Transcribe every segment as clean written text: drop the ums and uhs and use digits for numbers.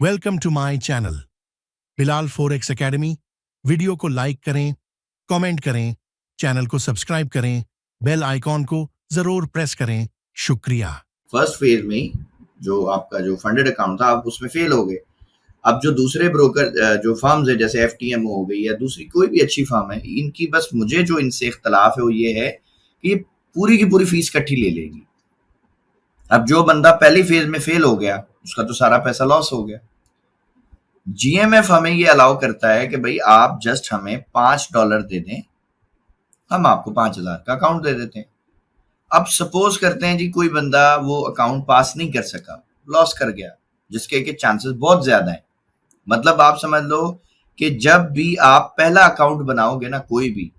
Welcome to my channel Bilal forex academy. Video को like करें, comment करें, चैनल को सब्सक्राइब करें, बेल आइकॉन को जरूर प्रेस करें। शुक्रिया। फर्स्ट फेज में ही जो आपका जो फंडेड अकाउंट था आप उसमें फेल हो गए। अब जो दूसरे ब्रोकर जो फर्म्स है जैसे एफटीएमओ हो गई या दूसरी कोई भी अच्छी फर्म है, इनकी बस मुझे जो इनसे इख्तलाफ है वो ये है कि ये पूरी की पूरी फीस इकट्ठी ले लेगी। अब जो बंदा पहली फेज में फेल हो गया उसका तो सारा पैसा लॉस हो गया। जीएमएफ हमें ये अलाउ करता है कि भाई आप जस्ट हमें $5 दे दें, हम आपको 5,000 का अकाउंट दे देते हैं। अब सपोज करते हैं जी कोई बंदा वो अकाउंट पास नहीं कर सका, लॉस कर गया, जिसके के चांसेस बहुत ज्यादा हैं। मतलब आप समझ लो कि जब भी आप पहला अकाउंट बनाओगे ना कोई भी,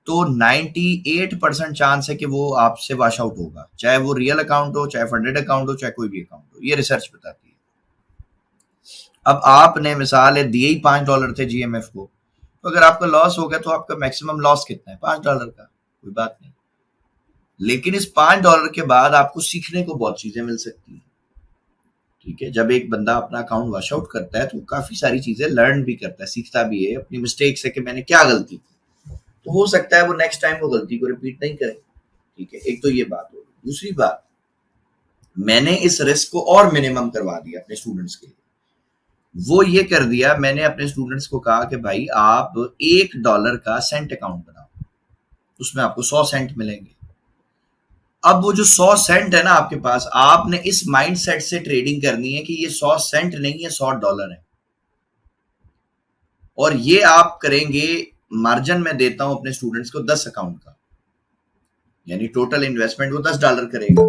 तो 98% चांस है कि वो आपसे वॉश आउट होगा, चाहे वो रियल अकाउंट हो, चाहे फंडेड अकाउंट हो, चाहे कोई भी अकाउंट हो। ये रिसर्च बताती है। अब आपने मिसाल है दिए ही $5 थे जीएमएफ को, तो अगर आपका लॉस हो गया तो आपका मैक्सिमम लॉस कितना है? $5 का, कोई बात नहीं। लेकिन इस $5 के बाद आपको सीखने को बहुत चीजें मिल सकती हैं। ठीक है, जब एक बंदा अपना अकाउंट वॉश आउट करता है तो काफी सारी चीजें लर्न भी करता है, सीखता भी है अपनी मिस्टेक से कि मैंने क्या गलती की। तो हो सकता है वो नेक्स्ट टाइम वो गलती को रिपीट नहीं करे। ठीक है, एक तो ये बात हो। दूसरी बात, मैंने इस रिस्क को और मिनिमम करवा दिया अपने स्टूडेंट्स के लिए। वो ये कर दिया, मैंने अपने स्टूडेंट्स को कहा कि भाई आप $1 का सेंट अकाउंट बनाओ, उसमें आपको 100 सेंट मिलेंगे। अब वो जो 100 सेंट है ना आपके पास, आपने इस माइंडसेट से ट्रेडिंग करनी है कि ये 100 सेंट नहीं है, $100 है। और ये आप करेंगे, मार्जिन में देता हूं अपने स्टूडेंट्स को 10 अकाउंट का, यानी टोटल इन्वेस्टमेंट वो $10 करेगा।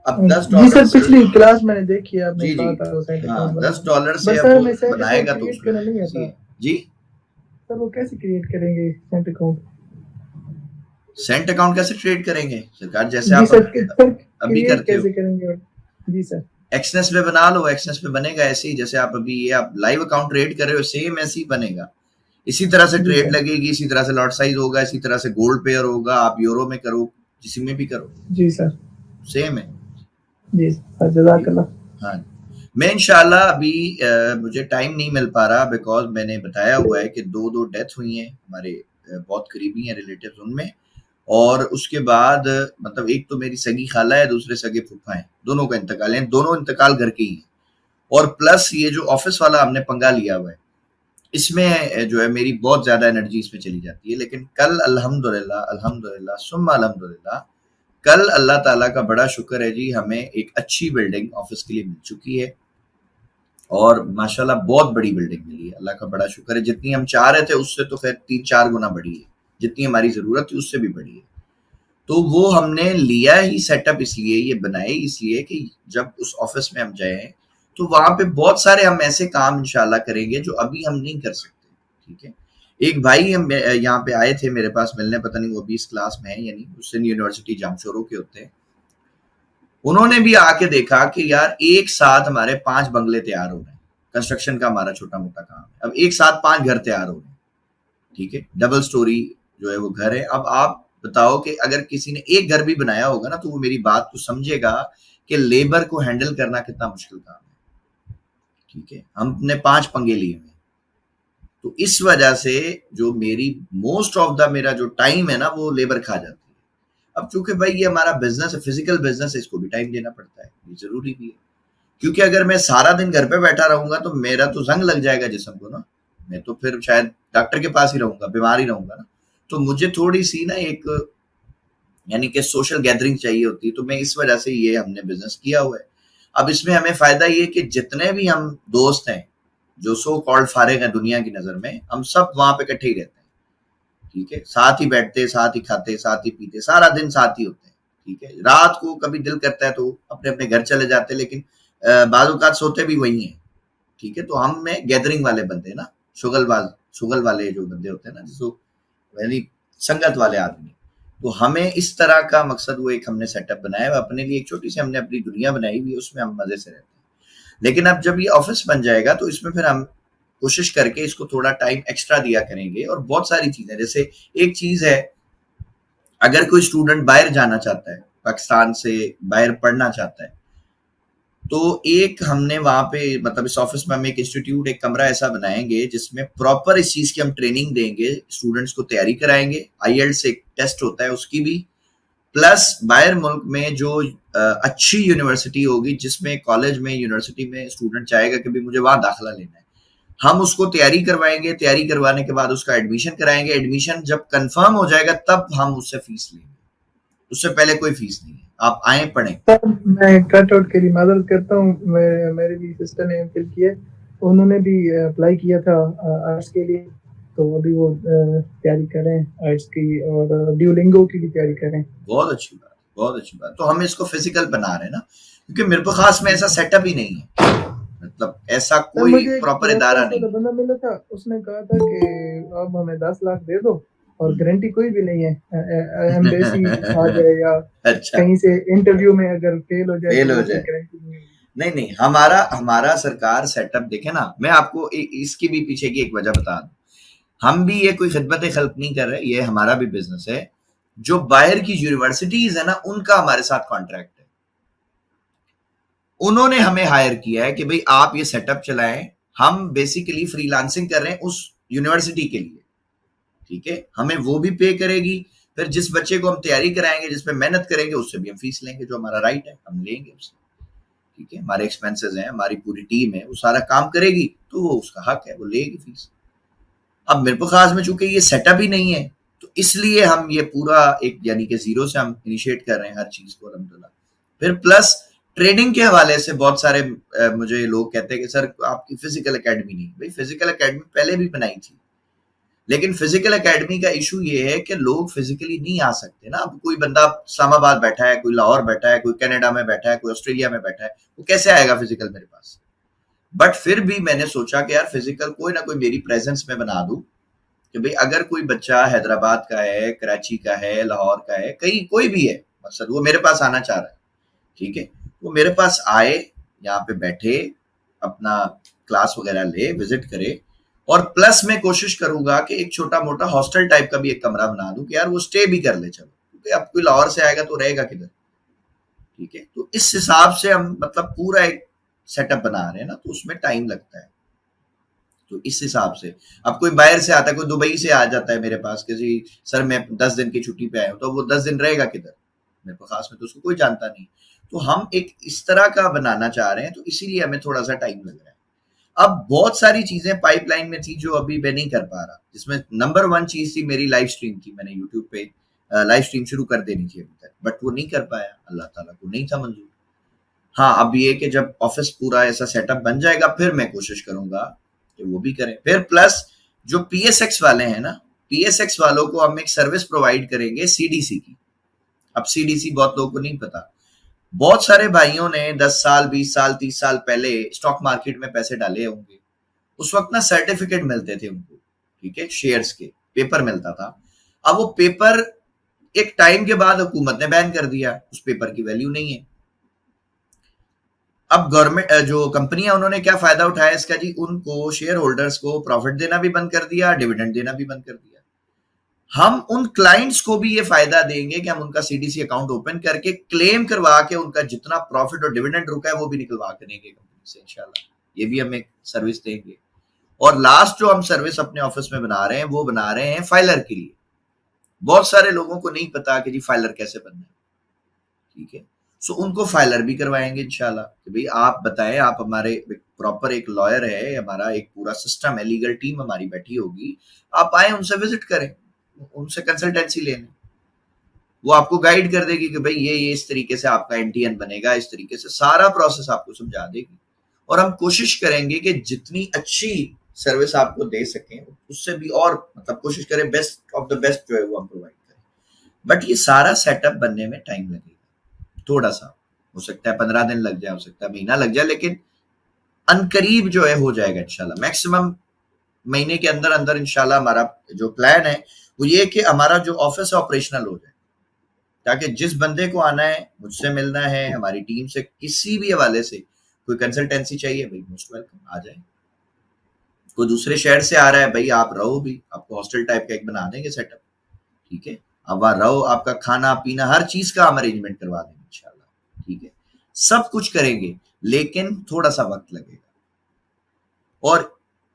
अब $10 सर पिछली क्लास मैंने देखी है आपने जी जी हाँ, $10 से अब वो बनाएगा तो करना नहीं आता जी सर, वो कैसे क्रिएट करेंगे सेंट अकाउंट? सेंट अकाउंट कैसे ट्रेड करेंगे सरकार, जैसे आप अभी करते हो? कैसे करेंगे जी सर? एक्सनेस पे बना लो, एक्सनेस पे बनेगा ऐसे ही जैसे आप अभी ये आप लाइव अकाउंट ट्रेड कर रहे हो, सेम ऐसे ही बनेगा। इसी तरह से ट्रेड लगेगी, इसी तरह से लॉट साइज होगा, इसी तरह से गोल्ड पेयर होगा, आप यूरो में करो, किसी में भी करो। जी सर, सेम है जी सर, जज़ाकल्लाह। हाँ, मैं इंशाल्लाह अभी मुझे टाइम नहीं मिल पा रहा, बिकॉज मैंने बताया हुआ है कि दो डेथ हुई हैं हमारे बहुत करीबी हैं रिलेटिव्स उनमें। और उसके बाद मतलब एक तो मेरी सगी खाला है, दूसरे सगे फूफा हैं, दोनों का इंतकाल है, दोनों इंतकाल घर के ही हैं। और प्लस ये जो ऑफिस वाला हमने पंगा लिया हुआ है, इसमें जो है मेरी बहुत ज्यादा एनर्जी इसमें चली जाती है। लेकिन कल अल्हम्दुलिल्लाह अल्हम्दुलिल्लाह सुम्मा अल्हम्दुलिल्लाह, कल अल्लाह ताला का बड़ा शुक्र है जी, हमें एक अच्छी बिल्डिंग ऑफिस के लिए मिल चुकी है। और माशाल्लाह बहुत बड़ी बिल्डिंग मिली है, अल्लाह का बड़ा शुक्र है। जितनी हम चाह रहे थे उससे तो खैर 3-4 गुना बड़ी है, जितनी हमारी जरूरत थी उससे भी बड़ी है। तो वो हमने लिया ही सेटअप इसलिए, ये बनाए इसलिए कि जब उस ऑफिस में हम जाए तो वहां पे बहुत सारे हम ऐसे काम इंशाल्लाह करेंगे जो अभी हम नहीं कर सकते। ठीक है, एक भाई हम यहाँ पे आए थे मेरे पास मिलने, पता नहीं वो भी इस क्लास में है यानी हुसैन यूनिवर्सिटी जामशोरों के होते हैं। उन्होंने भी आके देखा कि यार एक साथ हमारे 5 बंगले तैयार हो रहे हैं, कंस्ट्रक्शन का हमारा छोटा मोटा काम है। अब एक साथ 5 घर तैयार हो रहे हैं, ठीक है, डबल स्टोरी जो है वो घर है। अब आप बताओ कि अगर किसी ने एक घर भी बनाया होगा ना तो वो मेरी बात को समझेगा कि लेबर को हैंडल करना कितना मुश्किल काम है। ठीक है, हमने 5 पंगे लिए हुए, तो इस वजह से जो मेरी मोस्ट ऑफ द मेरा जो टाइम है ना वो लेबर खा जाती है। अब चूंकि भाई ये हमारा बिजनेस है, फिजिकल बिजनेस है, इसको भी टाइम देना पड़ता है, ये जरूरी भी है। क्योंकि अगर मैं सारा दिन घर पे बैठा रहूंगा तो मेरा तो जंग लग जाएगा जिस्म को ना, मैं तो फिर शायद डॉक्टर के पास ही रहूंगा, बीमार ही रहूंगा ना। तो मुझे थोड़ी सी ना एक यानी कि सोशल गैदरिंग चाहिए होती है, तो मैं इस वजह से ये हमने बिजनेस किया हुआ है। अब इसमें हमें फायदा ये कि जितने भी हम दोस्त हैं जो सो कॉल्ड फारिग हैं दुनिया की नजर में, हम सब वहां पे इकट्ठे ही रहते हैं। ठीक है, साथ ही बैठते, साथ ही खाते, साथ ही पीते, सारा दिन साथ ही होते हैं। ठीक है, रात को कभी दिल करता है तो अपने अपने घर चले जाते हैं, लेकिन बाज़ औक़ात सोते भी वही हैं। ठीक है, तो हम में गैदरिंग वाले बंदे ना, शुगल वाले जो बंदे होते हैं ना, जिसको यानी संगत वाले आदमी। तो हमें इस तरह का मकसद वो एक हमने सेटअप बनाया है अपने लिए, एक छोटी सी हमने अपनी दुनिया बनाई हुई है, उसमें हम मजे से रहते हैं। लेकिन अब जब ये ऑफिस बन जाएगा तो इसमें फिर हम कोशिश करके इसको थोड़ा टाइम एक्स्ट्रा दिया करेंगे। और बहुत सारी चीजें, जैसे एक चीज है, अगर कोई स्टूडेंट बाहर जाना चाहता है, पाकिस्तान से बाहर पढ़ना चाहता है, तो एक हमने वहां पे मतलब इस ऑफिस में हम एक इंस्टीट्यूट एक कमरा ऐसा बनाएंगे जिसमें प्रॉपर इस चीज की हम ट्रेनिंग देंगे, स्टूडेंट्स को तैयारी कराएंगे, आईएलटीएस एक टेस्ट होता है उसकी भी, प्लस बाहर मुल्क में जो अच्छी यूनिवर्सिटी होगी जिसमें कॉलेज में यूनिवर्सिटी में स्टूडेंट चाहेगा कि भाई मुझे वहां दाखिला लेना है, हम उसको तैयारी करवाएंगे, तैयारी करवाने के बाद उसका एडमिशन कराएंगे, एडमिशन जब कंफर्म हो जाएगा तब हम उससे फीस लेंगे, उससे पहले कोई फीस नहीं है, आप आए पढ़ें। सर मैं कट आउट के लिए मदद करता हूँ, मेरे भी सिस्टर ने एमफिल किया, उन्होंने भी अप्लाई किया था आर्ट्स के लिए, तो अभी वो तैयारी कर रहे हैं आर्ट्स की और ड्यूलिंगो की भी तैयारी कर रहे हैं। बहुत अच्छी बात, बहुत अच्छी बात। तो हम इसको फिजिकल बना रहे हैं ना, क्योंकि मेरे को खास में ऐसा सेटअप ही नहीं है, मतलब ऐसा सर कोई मुझे एक प्रॉपर इदारा रेफरेंस नहीं वाला है। बंदा मिला था, उसने कहा था कि आप हमें 10 लाख दे दो और गारंटी कोई भी नहीं है, एम्बेसी आ जाए या अच्छा, कहीं से इंटरव्यू में अगर फेल हो जाए फेल तो हो वो कोई जाए। गारंटी नहीं है। नहीं नहीं, हमारा हमारा सरकार सेटअप देखे ना, मैं आपको इसकी भी पीछे की एक वजह बता दूं, हम भी ये कोई खिदमत खल्क नहीं कर रहे, ये हमारा भी बिजनेस है। जो बाहर की यूनिवर्सिटीज है ना, उनका हमारे साथ कॉन्ट्रैक्ट है, उन्होंने हमें हायर किया है कि भाई आप ये सेटअप चलाएं, हम बेसिकली फ्रीलांसिंग कर रहे हैं उस यूनिवर्सिटी के लिए, ठीक है, हमें वो भी पे करेगी, फिर जिस बच्चे को हम तैयारी कराएंगे, जिसमें मेहनत करेंगे, उससे भी हम फीस लेंगे, जो हमारा राइट है, हम लेंगे उससे, ठीक है, हमारे एक्सपेंसेस हैं, हमारी पूरी टीम है, वो सारा काम करेगी, तो वो उसका हक है, वो लेगी फीस। अब मेरे को खास में चूंकि ये सेटअप ही नहीं है, तो इसलिए हम ये पूरा एक यानी कि जीरो से हम इनिशिएट कर रहे हैं हर चीज को अलहमदुलिल्लाह। फिर प्लस ट्रेनिंग के हवाले से बहुत सारे मुझे लोग कहते हैं कि सर आपकी फिजिकल एकेडमी नहीं, भाई फिजिकल एकेडमी पहले भी बनाई थी, लेकिन फिजिकल एकेडमी का इशू ये है कि लोग फिजिकली नहीं आ सकते ना। अब कोई बंदा इस्लामाबाद बैठा है, कोई लाहौर बैठा है, कोई कनाडा में बैठा है, कोई ऑस्ट्रेलिया में बैठा है, वो कैसे आएगा फिजिकल मेरे पास। बट फिर भी मैंने सोचा कि यार फिजिकल कोई ना कोई मेरी प्रेजेंस में बना दूं, कि भाई अगर कोई बच्चा हैदराबाद का है, कराची का है, लाहौर का है, कहीं कोई भी है, मकसद वो मेरे पास आना चाह रहा है, ठीक है, वो मेरे पास आए, यहाँ पे बैठे, अपना क्लास वगैरह ले, विजिट करे, और प्लस मैं कोशिश करूंगा कि एक छोटा मोटा हॉस्टल टाइप का भी एक कमरा बना दूं कि यार वो स्टे भी कर ले, चलो, क्योंकि अब कोई लाहौर से आएगा तो रहेगा किधर, ठीक है। तो इस हिसाब से हम मतलब पूरा एक सेटअप बना रहे हैं ना, तो उसमें टाइम लगता है, तो इस हिसाब से अब कोई बाहर से आता है, कोई दुबई से आ जाता है मेरे पास किसी, सर मैं 10 दिन की छुट्टी पे आया हूँ, तो वो 10 दिन रहेगा किधर, मेरे को खास में तो उसको कोई जानता नहीं, तो हम एक इस तरह का बनाना चाह रहे हैं, तो इसीलिए हमें थोड़ा सा टाइम लग रहा है। अब बहुत सारी चीजें पाइपलाइन में थी जो अभी मैं नहीं कर पा रहा, जिसमें नंबर 1 चीज थी मेरी लाइव स्ट्रीम की, मैंने यूट्यूब पे लाइव स्ट्रीम शुरू कर देनी थी अभी तक, बट वो नहीं कर पाया, अल्लाह ताला को नहीं था मंजूर। हाँ, अब ये कि जब ऑफिस पूरा ऐसा सेटअप बन जाएगा फिर मैं कोशिश करूंगा कि वो भी करें। फिर प्लस जो पीएसएक्स वाले हैं ना, पीएसएक्स वालों को हम एक सर्विस प्रोवाइड करेंगे सीडीसी की। अब सीडीसी बहुत लोगों को नहीं पता, बहुत सारे भाइयों ने 10 साल 20 साल 30 साल पहले स्टॉक मार्केट में पैसे डाले होंगे, उस वक्त ना सर्टिफिकेट मिलते थे उनको, ठीक है, शेयर्स के पेपर मिलता था। अब वो पेपर एक टाइम के बाद हुकूमत ने बैन कर दिया, उस पेपर की वैल्यू नहीं है। अब गवर्नमेंट जो कंपनियां, उन्होंने क्या फायदा उठाया इसका जी, उनको शेयर होल्डर्स को प्रॉफिट देना भी बंद कर दिया, डिविडेंड देना भी बंद कर दिया। हम उन क्लाइंट्स को भी ये फायदा देंगे कि हम उनका सीडीसी अकाउंट ओपन करके क्लेम करवा के उनका जितना प्रॉफिट और डिविडेंड रुका है वो भी निकलवा के देंगे कंपनी से, इंशाल्लाह ये भी हम एक सर्विस देंगे। और लास्ट जो हम सर्विस अपने ऑफिस में बना रहे हैं, वो बना रहे हैं फाइलर के लिए। बहुत सारे लोगों को नहीं पता कि जी फाइलर कैसे बनना है, ठीक है, सो उनको फाइलर भी करवाएंगे इंशाल्लाह कि भाई आप बताएं, आप हमारे प्रॉपर एक लॉयर है, हमारा एक पूरा सिस्टम है, लीगल टीम हमारी बैठी होगी, आप आए उनसे विजिट करें, उनसे कंसल्टेंसी ले लें, वो आपको गाइड कर देगी कि भाई ये इस तरीके से आपका एनटीएन बनेगा, इस तरीके से सारा प्रोसेस आपको समझा देगी। और हम कोशिश करेंगे कि जितनी अच्छी सर्विस आपको दे सकें उससे भी और मतलब कोशिश करें बेस्ट ऑफ द बेस्ट जो है वो हम प्रोवाइड करें। बट ये सारा सेटअप बनने में टाइम लगेगा, थोड़ा सा, हो सकता है 15 दिन लग जाए, हो सकता है महीना लग जाए, लेकिन अनकरीब जो है हो जाएगा इंशाल्लाह। मैक्सिमम महीने के अंदर अंदर इंशाल्लाह हमारा जो प्लान है वो ये कि हमारा जो ऑफिस है ऑपरेशनल हो जाए, ताकि जिस बंदे को आना है, मुझसे मिलना है, हमारी टीम से किसी भी हवाले से कोई कंसल्टेंसी चाहिए, भाई मोस्ट वेलकम, आ जाए। कोई दूसरे शहर से आ रहा है, भाई आप रहो भी, आपको हॉस्टल टाइप का एक बना देंगे सेटअप, ठीक है, अब वहां रहो, आपका खाना पीना हर चीज का हम अरेंजमेंट करवा देंगे इंशाल्लाह, ठीक है। सब कुछ करेंगे, लेकिन थोड़ा सा वक्त लगेगा। और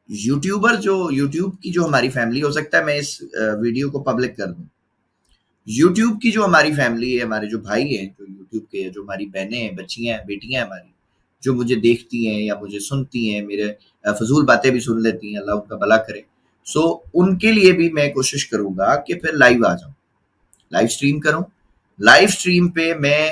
यूट्यूब की जो हमारी फैमिली, हो सकता है मैं इस वीडियो को पब्लिक कर दूं, यूट्यूब की जो हमारी फैमिली है, हमारे जो भाई हैं जो यूट्यूब के, जो हमारी बहनें हैं, बच्चियां हैं, बेटियां हैं हमारी, जो मुझे देखती हैं या मुझे सुनती हैं, मेरे फजूल बातें भी सुन लेती हैं, अल्लाह उनका भला करे। सो उनके लिए भी मैं कोशिश करूंगा कि फिर लाइव आ जाऊं, लाइव स्ट्रीम करूं। लाइव स्ट्रीम पे मैं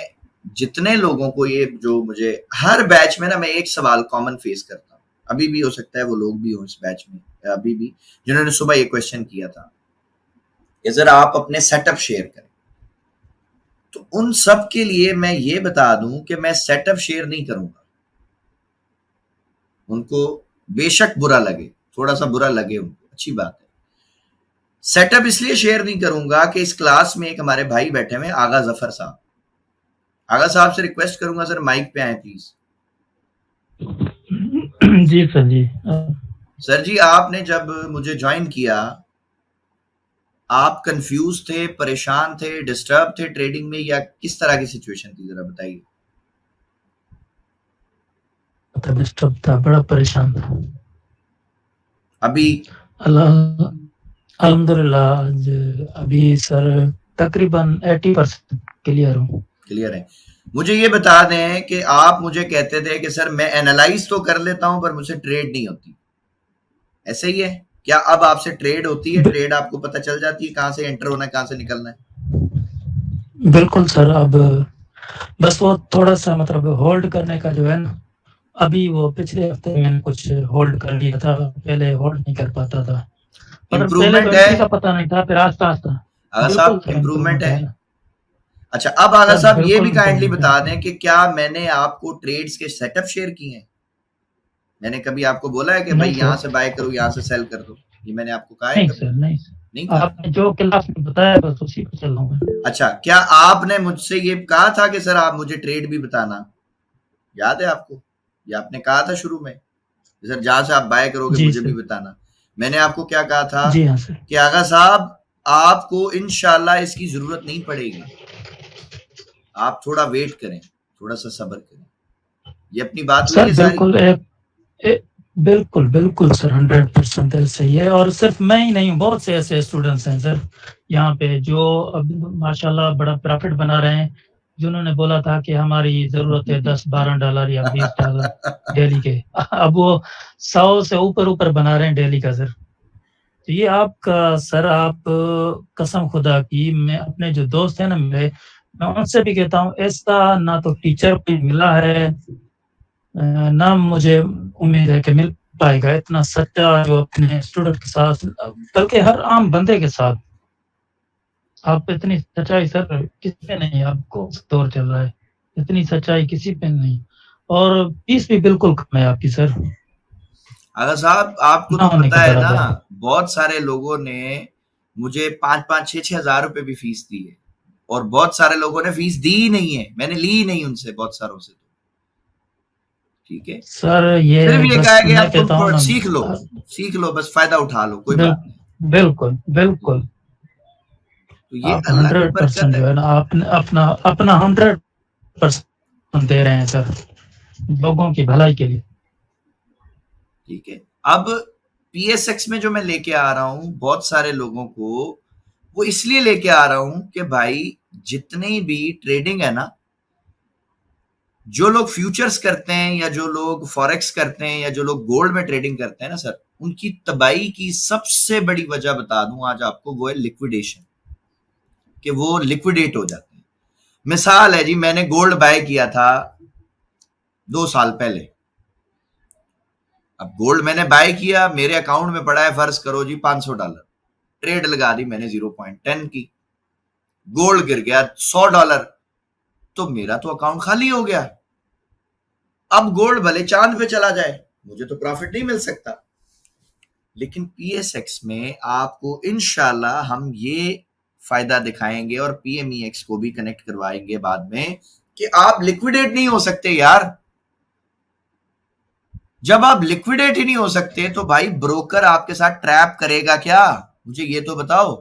जितने लोगों को, ये जो मुझे हर बैच में ना मैं एक सवाल कॉमन फेस करता हूँ, अभी भी हो सकता है वो लोग भी हो इस बैच में, अभी भी जिन्होंने सुबह ये क्वेश्चन किया था कि जरा आप अपने सेटअप शेयर करें। तो उन सब के लिए मैं ये बता दूं कि मैं सेटअप शेयर नहीं करूंगा। उनको बेशक बुरा लगे, थोड़ा सा बुरा लगे उनको, अच्छी बात है। सेटअप इसलिए शेयर नहीं करूंगा कि इस क्लास में एक हमारे भाई बैठे हुए आगा जफर साहब। आगा साहब से रिक्वेस्ट करूंगा सर माइक पे आए प्लीज। जी सर जी। सर जी, आपने जब मुझे ज्वाइन किया, आप कंफ्यूज थे, परेशान थे, डिस्टर्ब थे ट्रेडिंग में, या किस तरह की सिचुएशन थी, जरा बताइए। डिस्टर्ब था, बड़ा परेशान था। अभी अल्हम्दुलिल्लाह आज अभी सर तकरीबन 80% क्लियर हूँ। क्लियर है। मुझे ये बता दें कि आप मुझे कहते थे कि सर मैं एनालाइज तो कर लेता हूं पर मुझसे ट्रेड नहीं होती, ऐसे ही है क्या? अब आपसे ट्रेड होती है? ट्रेड आपको पता चल जाती है कहां से एंटर होना है, कहां से निकलना है? बिल्कुल सर। अब बस वो थोड़ा सा मतलब होल्ड करने का जो है ना, अभी वो पिछले हफ्ते मैंने कुछ होल्ड कर लिया था, पहले होल्ड नहीं कर पाता था। मतलब पहले तो एंट्री का पता नहीं था, फिर आस्ता आस्ता आगा साहब इम्प्रूवमेंट है। अच्छा, अब आगा साहब ये भी काइंडली बता दें कि क्या मैंने आपको ट्रेड्स के सेटअप शेयर किए हैं? मैंने कभी आपको बोला है कि भाई यहाँ से बाय करो, यहाँ से सेल कर दो? ये मैंने आपको कहा है? नहीं सर, नहीं कहा। आपने जो क्लास में बताया बस उसी पे चल रहा हूँ। अच्छा, क्या आपने मुझसे ये कहा था कि सर आप मुझे ट्रेड भी बताना? याद है आपको? ये आपने कहा था शुरू में, सर जहां से आप बाय करोगे मुझे भी बताना। मैंने आपको क्या कहा था? जी हाँ सर। कि आगा साहब आपको इंशाल्लाह इसकी जरूरत नहीं पड़ेगी, आप थोड़ा वेट करें, थोड़ा सा सब्र करें। ये अपनी बात हुई है सारी। बिल्कुल बिल्कुल सर, 100% सही है। और सिर्फ मैं ही नहीं हूँ, बहुत से ऐसे स्टूडेंट्स हैं सर यहाँ पे जो अब माशाल्लाह बड़ा प्रॉफिट बना रहे हैं, जिन्होंने बोला था कि हमारी जरूरत है $10-12 या $20 डेली के, अब वो 100 से ऊपर बना रहे हैं डेली का सर। तो ये आपका सर, आप कसम खुदा की, मैं अपने जो दोस्त हैं ना मेरे, मैं उनसे भी कहता हूँ ऐसा ना तो टीचर कोई मिला है, ना मुझे उम्मीद है कि मिल पाएगा इतना सच्चा जो अपने स्टूडेंट के साथ, बल्कि हर आम बंदे के साथ। आप इतनी सच्चाई सर किसी पे नहीं, आपको दौर चल रहा है, इतनी सच्चाई किसी पे नहीं। और फीस भी बिल्कुल कम है आपकी सर। अगर साहब आपको तो पता है ना, बहुत सारे लोगों ने मुझे 5-5, 6-6 हजार रुपए भी फीस दी है, और बहुत सारे लोगों ने फीस दी ही नहीं है, मैंने ली ही नहीं उनसे, बहुत सारों से। ठीक है सर, ये फिर भी ये कहा कि आप तुम सीख लो, बस फायदा उठा लो, कोई बात नहीं। बिल्कुल बिल्कुल। तो ये आप 100% जो है ना, आपने अपना 100% दे रहे हैं सर लोगों की भलाई के लिए। ठीक है, अब PSX में जो मैं लेके आ रहा हूं बहुत सारे लोगों को, वो इसलिए लेके आ रहा हूं कि भाई जितनी भी ट्रेडिंग है ना, जो लोग फ्यूचर्स करते हैं या जो लोग फॉरेक्स करते हैं या जो लोग गोल्ड में ट्रेडिंग करते हैं ना सर, उनकी तबाही की सबसे बड़ी वजह बता दूं आज आपको, वो है लिक्विडेशन, कि वो लिक्विडेट हो जाते हैं। मिसाल है जी, मैंने गोल्ड बाय किया था 2 साल पहले। अब गोल्ड मैंने बाय किया, मेरे अकाउंट में पड़ा है फर्ज करो जी $500, ट्रेड लगा दी मैंने 0.10 की, गोल्ड गिर गया $100, तो मेरा तो अकाउंट खाली हो गया। अब गोल्ड भले चांद पे चला जाए, मुझे तो प्रॉफिट नहीं मिल सकता। लेकिन PSX में आपको इंशाल्लाह हम ये फायदा दिखाएंगे, और PMEX को भी कनेक्ट करवाएंगे बाद में, कि आप लिक्विडेट नहीं हो सकते यार। जब आप लिक्विडेट ही नहीं हो सकते तो भाई ब्रोकर आपके साथ ट्रैप करेगा क्या? मुझे ये तो बताओ।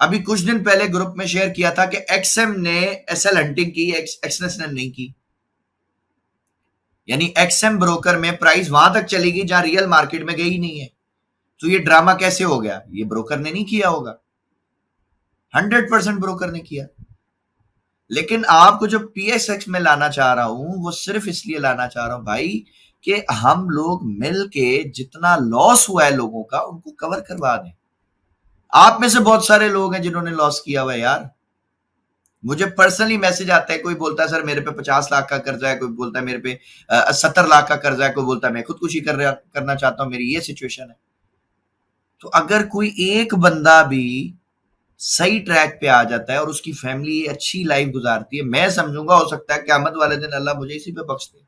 अभी कुछ दिन पहले ग्रुप में शेयर किया था कि एक्सएम ने एसएल हंटिंग की, एक्सनेस ने नहीं की। यानी एक्सएम ब्रोकर में प्राइस वहां तक चली गई जहां रियल मार्केट में गई नहीं है। तो ये ड्रामा कैसे हो गया? ये ब्रोकर ने नहीं किया होगा, 100% ब्रोकर ने किया। लेकिन आपको जो पीएसएक्स में लाना चाह रहा हूं वो सिर्फ इसलिए लाना चाह रहा हूं भाई कि हम लोग मिल के जितना लॉस हुआ है लोगों का उनको कवर करवा दें। आप में से बहुत सारे लोग हैं जिन्होंने लॉस किया हुआ है यार। मुझे पर्सनली मैसेज आता है, कोई बोलता है सर मेरे पे 50 लाख का कर्जा है, कोई बोलता है मेरे पे 70 लाख का कर्जा है, कोई बोलता है मैं खुदकुशी करना चाहता हूं, मेरी ये सिचुएशन है। तो अगर कोई एक बंदा भी सही ट्रैक पे आ जाता है और उसकी फैमिली अच्छी लाइफ गुजारती है, मैं समझूंगा हो सकता है क़यामत वाले दिन अल्लाह मुझे इसी पे बख्श दे।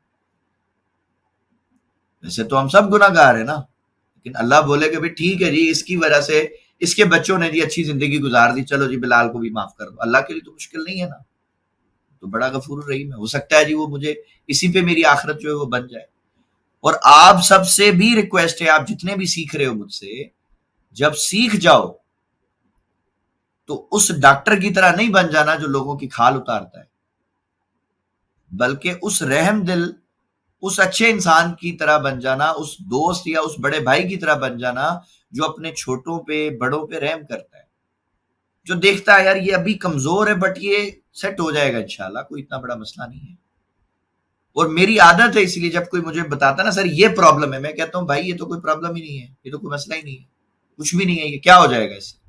वैसे तो हम सब गुनाहगार है ना, लेकिन अल्लाह बोले कि भाई ठीक है जी, इसकी वजह से इसके बच्चों ने जी अच्छी जिंदगी गुजार दी, चलो जी बिलाल को भी माफ कर दो। अल्लाह के लिए तो मुश्किल नहीं है ना, तो बड़ा गफूर रहीम है। हो सकता है जी वो मुझे इसी पे मेरी आखिरत जो है वो बन जाए। और आप सबसे भी रिक्वेस्ट है, आप जितने भी सीख रहे हो मुझसे, जब सीख जाओ तो उस डॉक्टर की तरह नहीं बन जाना जो लोगों की खाल उतारता है, बल्कि उस रहम दिल, उस अच्छे इंसान की तरह बन जाना, उस दोस्त या उस बड़े भाई की तरह बन जाना जो अपने छोटों पे बड़ों पे रहम करता है, जो देखता है यार ये अभी कमजोर है बट ये सेट हो जाएगा इंशाल्लाह, कोई इतना बड़ा मसला नहीं है। और मेरी आदत है, इसलिए जब कोई मुझे बताता ना सर ये प्रॉब्लम है, मैं कहता हूं भाई ये तो कोई प्रॉब्लम ही नहीं है, ये तो कोई मसला ही नहीं है, कुछ भी नहीं है, ये क्या हो जाएगा इससे।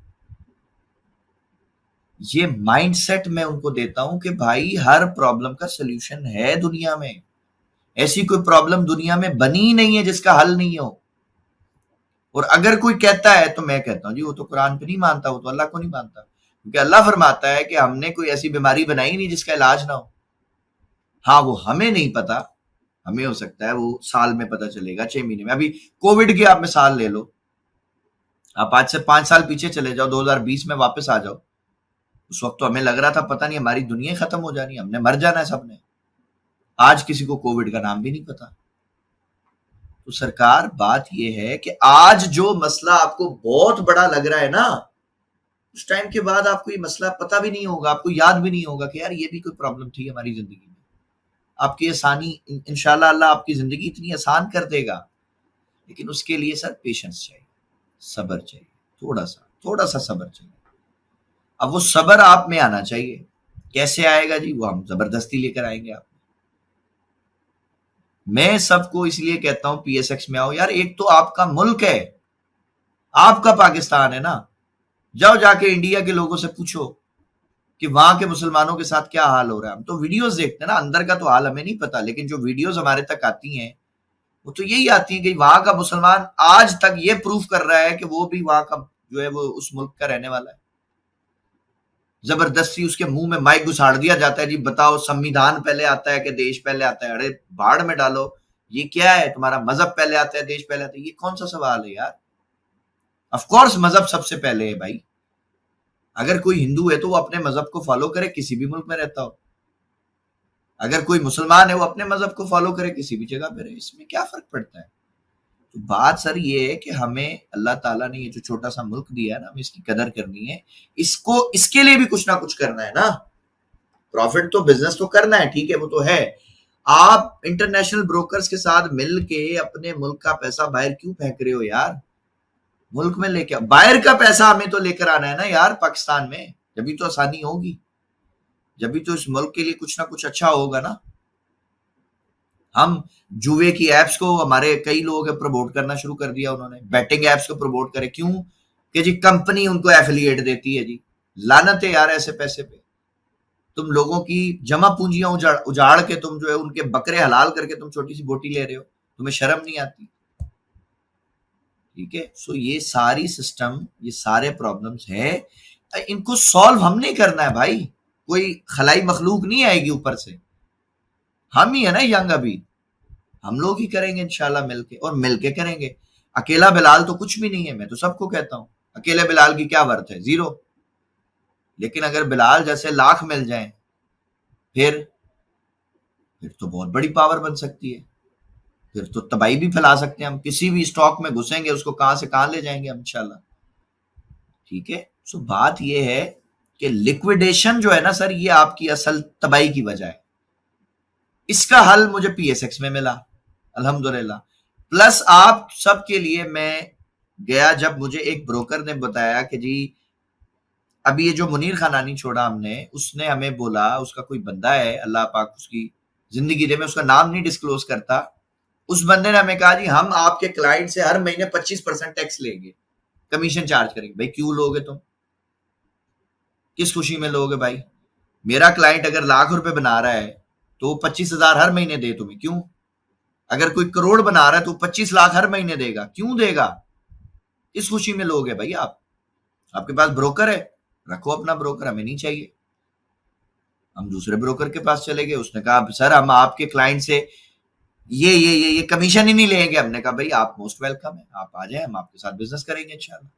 ये माइंडसेट मैं उनको देता हूं कि भाई हर प्रॉब्लम का सलूशन है दुनिया में। ऐसी कोई प्रॉब्लम दुनिया में बनी ही नहीं है जिसका हल नहीं हो। और अगर कोई कहता है तो मैं कहता हूं जी वो तो कुरान पे नहीं मानता, वो तो अल्लाह को नहीं मानता, क्योंकि अल्लाह फरमाता है कि हमने कोई ऐसी बीमारी बनाई नहीं जिसका इलाज ना हो। हाँ वो हमें नहीं पता, हमें हो सकता है वो साल में पता चलेगा, 6 महीने में। अभी कोविड की आप मिसाल ले लो, आप आज से 5 साल पीछे चले जाओ, 2020 में वापस आ जाओ, उस वक्त तो हमें लग रहा था पता नहीं हमारी दुनिया खत्म हो जानी, हमने मर जाना है सबने। आज किसी को कोविड का नाम भी नहीं पता। तो सरकार बात यह है कि आज जो मसला आपको बहुत बड़ा लग रहा है ना, उस टाइम के बाद आपको ये मसला पता भी नहीं होगा, आपको याद भी नहीं होगा कि यार ये भी कोई प्रॉब्लम थी हमारी जिंदगी में। आपकी आसानी इंशाल्लाह अल्लाह आपकी जिंदगी इतनी आसान कर देगा, लेकिन उसके लिए सर पेशेंस चाहिए, सब्र चाहिए, थोड़ा सा सब्र चाहिए। अब वो सब्र आप में आना चाहिए, कैसे आएगा जी? वो हम जबरदस्ती लेकर आएंगे आप। मैं सबको इसलिए कहता हूं पीएसएक्स में आओ यार, एक तो आपका मुल्क है, आपका पाकिस्तान है ना। जाओ जाके इंडिया के लोगों से पूछो कि वहां के मुसलमानों के साथ क्या हाल हो रहा है। हम तो वीडियोस देखते हैं ना, अंदर का तो हाल हमें नहीं पता, लेकिन जो वीडियोस हमारे तक आती हैं वो तो यही आती है कि वहां का मुसलमान आज तक ये प्रूफ कर रहा है कि वो भी वहां का जो है वो उस मुल्क का रहने वाला है। जबरदस्ती उसके मुंह में माइक घुसाड़ दिया जाता है, जी बताओ संविधान पहले आता है कि देश पहले आता है? अरे भाड़ में डालो, ये क्या है तुम्हारा? मजहब पहले आता है देश पहले आता है? ये कौन सा सवाल है यार? ऑफ कोर्स मजहब सबसे पहले है भाई। अगर कोई हिंदू है तो वो अपने मजहब को फॉलो करे, किसी भी मुल्क में रहता हो। अगर कोई मुसलमान है वो अपने मजहब को फॉलो करे, किसी भी जगह पे रहे, इसमें क्या फर्क पड़ता है? तो बात सर ये है कि हमें अल्लाह ताला ने ये जो छोटा सा मुल्क दिया है ना, हमें इसकी कदर करनी है, इसको इसके लिए भी कुछ ना कुछ करना है ना। प्रॉफिट तो बिजनेस तो करना है, ठीक है, वो तो है। आप इंटरनेशनल ब्रोकर्स के साथ मिल के अपने मुल्क का पैसा बाहर क्यों फेंक रहे हो यार? मुल्क में लेके बाहर का पैसा हमें तो लेकर आना है ना यार, पाकिस्तान में, जब तो आसानी होगी, जब तो इस मुल्क के लिए कुछ ना कुछ अच्छा होगा ना। हम जुए की एप्स को, हमारे कई लोग प्रमोट करना शुरू कर दिया उन्होंने, बैटिंग एप्स को प्रमोट करे, क्यों? कि जी कंपनी उनको एफिलिएट देती है जी। लानत है यार ऐसे पैसे पे। तुम लोगों की जमा पूंजियां उजाड़ के तुम जो है उनके बकरे हलाल करके तुम छोटी सी बोटी ले रहे हो, तुम्हें शर्म नहीं आती? ठीक है, सो ये सारी सिस्टम, ये सारे प्रॉब्लम्स है, इनको सॉल्व हमने करना है भाई। कोई खलाई मखलूक नहीं आएगी ऊपर से, हम ही है ना यंग, अभी हम लोग ही करेंगे इंशाल्लाह मिलके, और मिलके करेंगे। अकेला बिलाल तो कुछ भी नहीं है, मैं तो सबको कहता हूं अकेले बिलाल की क्या वर्थ है? जीरो। लेकिन अगर बिलाल जैसे लाख मिल जाएं फिर तो बहुत बड़ी पावर बन सकती है, फिर तो तबाही भी फैला सकते हैं हम। किसी भी स्टॉक में घुसेंगे उसको कहां से कहां ले जाएंगे हम इंशाल्लाह। ठीक है, सो बात ये है कि लिक्विडेशन जो है ना सर, ये आपकी असल तबाही की वजह है। इसका हल मुझे पीएसएक्स में मिला अल्हम्दुलिल्लाह। प्लस आप सबके लिए मैं गया, जब मुझे एक ब्रोकर ने बताया कि जी अभी ये जो मुनीर खानानी छोड़ा हमने, उसने हमें बोला, उसका कोई बंदा है, अल्लाह पाक उसकी जिंदगी दे, मैं उसका नाम नहीं डिस्क्लोज करता, उस बंदे ने हमें कहा जी हम आपके क्लाइंट से हर महीने 25% टैक्स लेंगे, कमीशन चार्ज करेंगे। भाई क्यों लोगे तुम, किस खुशी में लोगे भाई? मेरा क्लाइंट अगर लाख रुपए बना रहा है तो 25,000 हर महीने दे तुम्हें, क्यों? अगर कोई करोड़ बना रहा है तो 25 लाख हर महीने देगा, क्यों देगा? किस खुशी में लोगे भाई आप? आपके पास ब्रोकर है, रखो अपना ब्रोकर, हमें नहीं चाहिए। हम दूसरे ब्रोकर के पास चले गए, उसने कहा सर हम आपके क्लाइंट से ये कमीशन ही नहीं लेंगे। हमने कहा भाई आप मोस्ट वेलकम है, आप आ जाए, हम आपके साथ बिजनेस करेंगे इंशाल्लाह।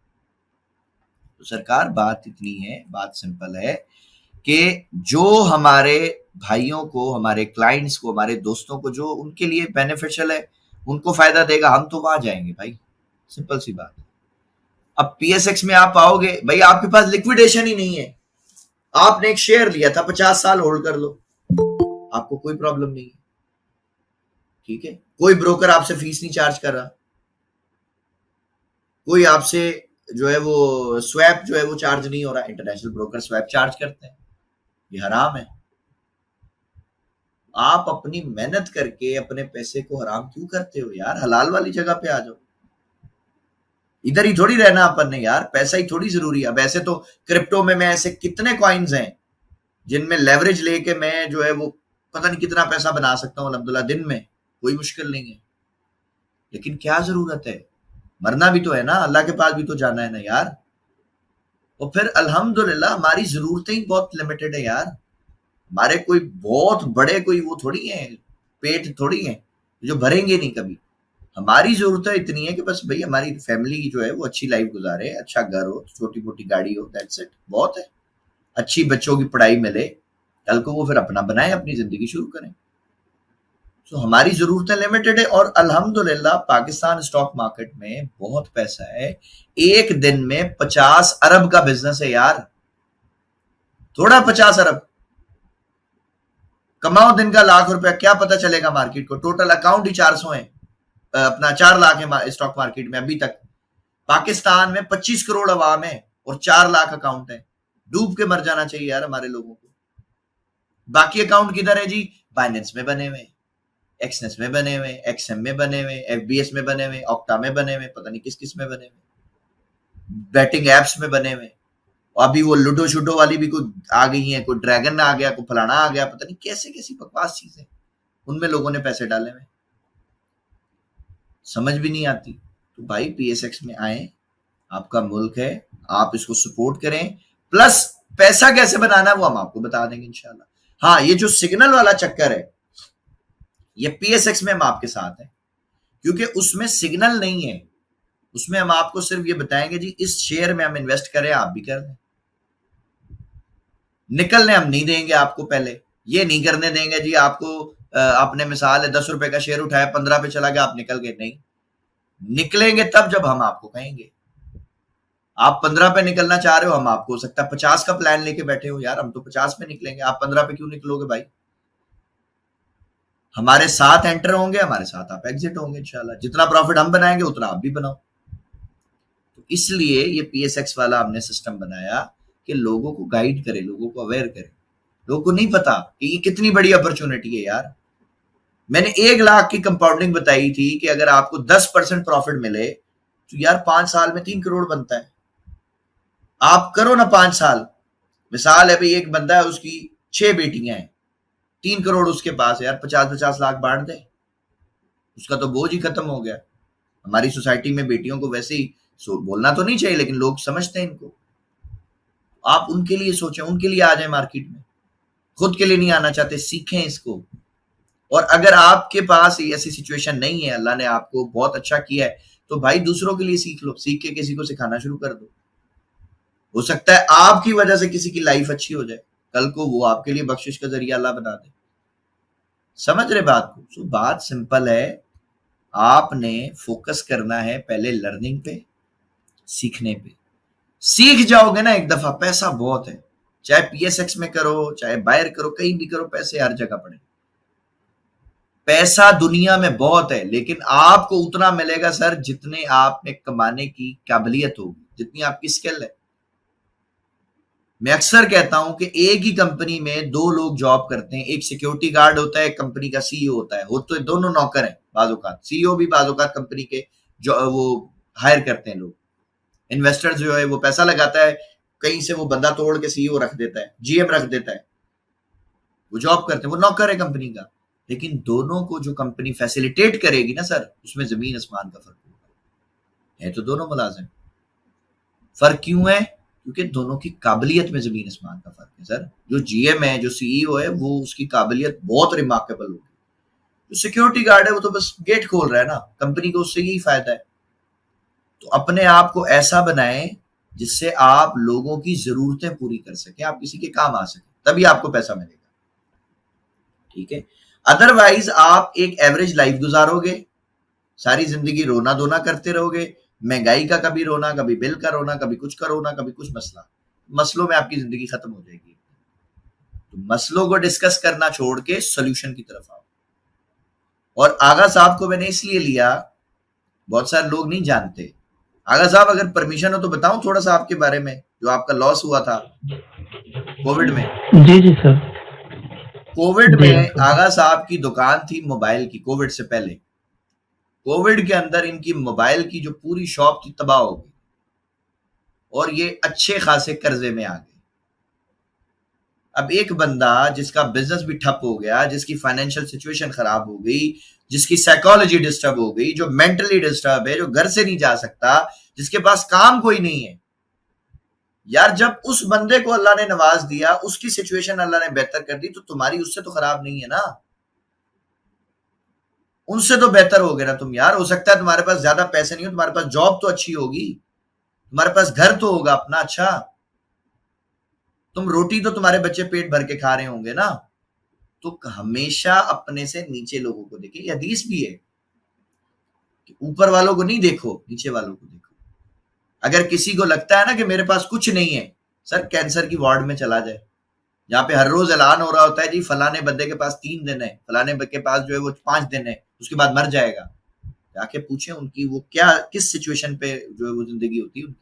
तो सरकार बात इतनी है, बात सिंपल है कि जो हमारे भाइयों को, हमारे क्लाइंट्स को, हमारे दोस्तों को जो उनके लिए बेनिफिशियल है, उनको फायदा देगा, हम तो वहां जाएंगे भाई, सिंपल सी बात है। अब पीएसएक्स में आप आओगे भाई, आपके पास लिक्विडेशन ही नहीं है, आपने एक शेयर लिया था 50 साल होल्ड कर लो, आपको कोई प्रॉब्लम नहीं है, ठीक है? कोई ब्रोकर आपसे फीस नहीं चार्ज कर रहा, कोई आपसे जो है वो स्वैप जो है वो चार्ज नहीं हो रहा। इंटरनेशनल ब्रोकर स्वैप चार्ज करते हैं, ये हराम है। आप अपनी मेहनत करके अपने पैसे को हराम क्यों करते हो यार? हलाल वाली जगह पे आ जाओ, इधर ही थोड़ी रहना अपन ने यार, पैसा ही थोड़ी जरूरी है। वैसे तो क्रिप्टो में मैं ऐसे कितने कॉइन्स हैं जिनमें लेवरेज लेके मैं जो है वो पता नहीं कितना पैसा बना सकता हूँ अल्हम्दुलिल्लाह दिन में, कोई मुश्किल नहीं है। लेकिन क्या जरूरत है, मरना भी तो है ना, अल्लाह के पास भी तो जाना है ना यार। और फिर अल्हम्दुलिल्लाह हमारी जरूरतें ही बहुत लिमिटेड है यार, हमारे कोई बहुत बड़े कोई वो थोड़ी है, पेट थोड़ी है जो भरेंगे नहीं कभी। हमारी जरूरतें इतनी है कि बस भाई हमारी फैमिली जो है वो अच्छी लाइफ गुजारे, अच्छा घर हो, छोटी मोटी गाड़ी हो, दैट्स इट, बहुत है। अच्छी बच्चों की पढ़ाई मिले, कल को वो फिर अपना बनाए, अपनी जिंदगी शुरू करें। तो हमारी जरूरतें लिमिटेड है, और अल्हम्दुलिल्लाह पाकिस्तान स्टॉक मार्केट में बहुत पैसा है। एक दिन में 50 अरब का बिजनेस है यार, थोड़ा 50 अरब कमाओ दिन का लाख रुपया, क्या पता चलेगा मार्केट को? टोटल अकाउंट ही 400 है, अपना 4 लाख है स्टॉक मार्केट में अभी तक। पाकिस्तान में 25 करोड़ अवाम है और 4 लाख अकाउंट है, डूब के मर जाना चाहिए यार हमारे लोगों को। बाकी अकाउंट किधर है जी? बाइनेंस में बने हुए, एक्सनेस में बने हुए, एक्सएम में बने हुए, एफबीएस में बने हुए, ऑक्टा में बने हुए, पता नहीं किस किस में बने हुए, बैटिंग एप्स में बने हुए। अभी वो लूडो शूडो वाली भी कोई आ गई है, कोई ड्रैगन आ गया, कोई फलाना आ गया, पता नहीं कैसे कैसी बकवास चीजें, उनमें लोगों ने पैसे डाले हुए, समझ भी नहीं आती। तो भाई पीएसएक्स में आए, आपका मुल्क है, आप इसको सपोर्ट करें। प्लस पैसा कैसे बनाना है वो हम आपको बता देंगे इंशाल्लाह। हाँ, ये जो सिग्नल वाला चक्कर है, ये पीएसएक्स में हम आपके साथ हैं, क्योंकि उसमें सिग्नल नहीं है। उसमें हम आपको सिर्फ ये बताएंगे जी इस शेयर में हम इन्वेस्ट करें, आप भी कर दें, निकलने हम नहीं देंगे आपको। पहले ये नहीं करने देंगे जी आपको, आपने मिसाल है 10 रुपए का शेयर उठाया, 15 पे चला गया, आप निकल गए, नहीं, निकलेंगे तब जब हम आपको कहेंगे। आप 15 पे निकलना चाह रहे हो, हम आपको हो सकता है 50 का प्लान लेके बैठे हो, यार हम तो 50 पे निकलेंगे, आप 15 पे क्यों निकलोगे भाई? हमारे साथ एंटर होंगे, हमारे साथ आप एग्जिट होंगे इंशाल्लाह। जितना प्रॉफिट हम बनाएंगे उतना आप भी बनाओ। तो इसलिए ये पीएसएक्स वाला हमने सिस्टम बनाया कि लोगों को गाइड करे, लोगों को अवेयर करे। लोगों को नहीं पता कि ये कितनी बड़ी अपॉर्चुनिटी है यार। मैंने 1 लाख की कंपाउंडिंग बताई थी कि अगर आपको 10% प्रॉफिट मिले तो यार 5 साल में 3 करोड़ बनता है। आप करो ना 5 साल, मिसाल है भाई एक बंदा है, उसकी 6 बेटियां हैं, 3 करोड़ उसके पास है यार, 50-50 लाख बांट दे, उसका तो बोझ ही खत्म हो गया। हमारी सोसाइटी में बेटियों को वैसे ही बोलना तो नहीं चाहिए, लेकिन लोग समझते हैं इनको। आप उनके लिए सोचें, उनके लिए आ जाए मार्केट में, खुद के लिए नहीं आना चाहते, सीखें इसको। और अगर आपके पास ऐसी सिचुएशन नहीं है, अल्लाह ने आपको बहुत अच्छा किया है, तो भाई दूसरों के लिए सीख लो, सीख के किसी को सिखाना शुरू कर दो। हो सकता है आपकी वजह से किसी की लाइफ अच्छी हो जाए, कल को वो आपके लिए बख्शिश का जरिया अल्लाह बना दे। समझ रहे बात को? तो बात सिंपल है, आपने फोकस करना है पहले लर्निंग पे, सीखने पे। सीख जाओगे ना एक दफा, पैसा बहुत है। चाहे पीएसएक्स में करो, चाहे बायर करो, कहीं भी करो, पैसे हर जगह पड़े। पैसा दुनिया में बहुत है, लेकिन आपको उतना मिलेगा सर जितने आप में कमाने की काबिलियत होगी, जितनी आपकी स्किल है। मैं अक्सर कहता हूं कि एक ही कंपनी में दो लोग जॉब करते हैं, एक सिक्योरिटी गार्ड होता है, एक कंपनी का सीईओ होता है। वो तो दोनों नौकर हैं बाज़-औक़ात। सीईओ भी बाज़-औक़ात कंपनी के जो वो हायर करते हैं लोग। इन्वेस्टर्स जो है वो पैसा लगाता है, कहीं से वो बंदा तोड़ के सीईओ रख देता है, जीएम रख देता है। वो जॉब करते हैं, वो नौकर है कंपनी का। लेकिन दोनों को जो कंपनी फैसिलिटेट करेगी ना सर, उसमें जमीन आसमान का फर्क होगा। है तो दोनों मुलाजिम। फर्क क्यों है? क्योंकि दोनों की काबिलियत में जमीन आसमान का फर्क है सर। जो जीएम है, जो सीईओ है, वो उसकी काबिलियत बहुत रिमार्केबल होगी। जो सिक्योरिटी गार्ड है वो तो बस गेट खोल रहा है ना, कंपनी को उससे यही फायदा है। तो अपने आप को ऐसा बनाएं जिससे आप लोगों की जरूरतें पूरी कर सके, आप किसी के काम आ सके, तभी आपको पैसा मिलेगा। ठीक है, अदरवाइज आप एक एवरेज लाइफ गुजारोगे, सारी जिंदगी रोना धोना करते रहोगे, महंगाई का कभी रोना, कभी बिल का रोना, कभी कुछ का रोना, कभी कुछ मसला। मसलों में आपकी जिंदगी खत्म हो जाएगी। तो मसलों को डिस्कस करना छोड़ के सोल्यूशन की तरफ आओ। और आगा साहब को मैंने इसलिए लिया, बहुत सारे लोग नहीं जानते। आगा साहब, अगर परमिशन हो तो बताऊं थोड़ा सा आपके बारे में, जो आपका लॉस हुआ था कोविड में। जी जी सर। कोविड में आगा साहब की दुकान थी मोबाइल की, कोविड से पहले। कोविड के अंदर इनकी मोबाइल की जो पूरी शॉप थी तबाह हो गई और ये अच्छे खासे कर्जे में आ गए। अब एक बंदा जिसका बिजनेस भी ठप हो गया, जिसकी फाइनेंशियल सिचुएशन खराब हो गई, जिसकी साइकोलॉजी डिस्टर्ब हो गई, जो मेंटली डिस्टर्ब है, जो घर से नहीं जा सकता, जिसके पास काम कोई नहीं है यार, जब उस बंदे को अल्लाह ने नवाज दिया, उसकी सिचुएशन अल्लाह ने बेहतर कर दी, तो तुम्हारी उससे तो खराब नहीं है ना, उनसे तो बेहतर हो गए ना तुम यार। हो सकता है तुम्हारे पास ज्यादा पैसे नहीं हो, तुम्हारे पास जॉब तो अच्छी होगी, तुम्हारे पास घर तो होगा अपना अच्छा, तुम रोटी तो तुम्हारे बच्चे पेट भर के खा रहे होंगे ना। तो हमेशा अपने से नीचे लोगों को देखे। ये हदीस भी है कि ऊपर वालों को नहीं देखो, नीचे वालों को देखो। अगर किसी को लगता है ना कि मेरे पास कुछ नहीं है, सर कैंसर की वार्ड में चला जाए, जहां पे हर रोज ऐलान हो रहा होता है जी फलाने बंदे के पास 3 दिन है, फलाने के पास जो है वो 5 दिन है, उसके बाद मर जाएगा। जाके पूछे उनकी वो क्या, किस सिचुएशन पे जो है वो जिंदगी होती है उनकी।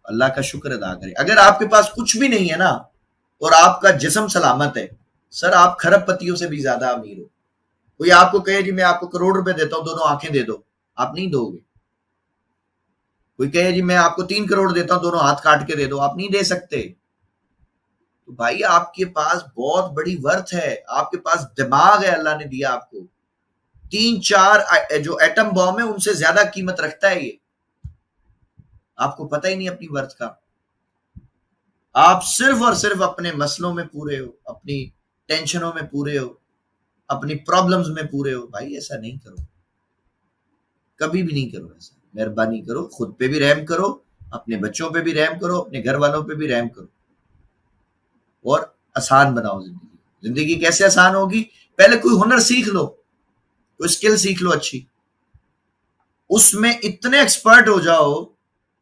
अल्लाह का शुक्र अदा करें। अगर आपके पास कुछ भी नहीं है ना और आपका जिस्म सलामत है, सर आप खरबपतियों से भी ज्यादा अमीर हो। कोई आपको कहे जी मैं आपको करोड़ रुपए देता हूं, दोनों आंखें दे दो, आप नहीं दोगे। कोई कहे जी मैं आपको 3 करोड़ देता हूं, दोनों हाथ काट के दे दो, आप नहीं दे सकते। तो भाई आपके पास बहुत बड़ी वर्थ है, आपके पास दिमाग है, अल्लाह ने दिया आपको। 3-4 जो एटम बॉम्ब है उनसे ज्यादा कीमत रखता है ये, आपको पता ही नहीं अपनी वर्थ का। आप सिर्फ और सिर्फ अपने मसलों में पूरे हो, अपनी टेंशनों में पूरे हो, अपनी प्रॉब्लम्स में पूरे हो। भाई ऐसा नहीं करो, कभी भी नहीं करो ऐसा। मेहरबानी करो, खुद पे भी रहम करो, अपने बच्चों पे भी रहम करो, अपने घर वालों पे भी रहम करो और आसान बनाओ जिंदगी। जिंदगी कैसे आसान होगी? पहले कोई हुनर सीख लो, कोई स्किल सीख लो अच्छी, उसमें इतने एक्सपर्ट हो जाओ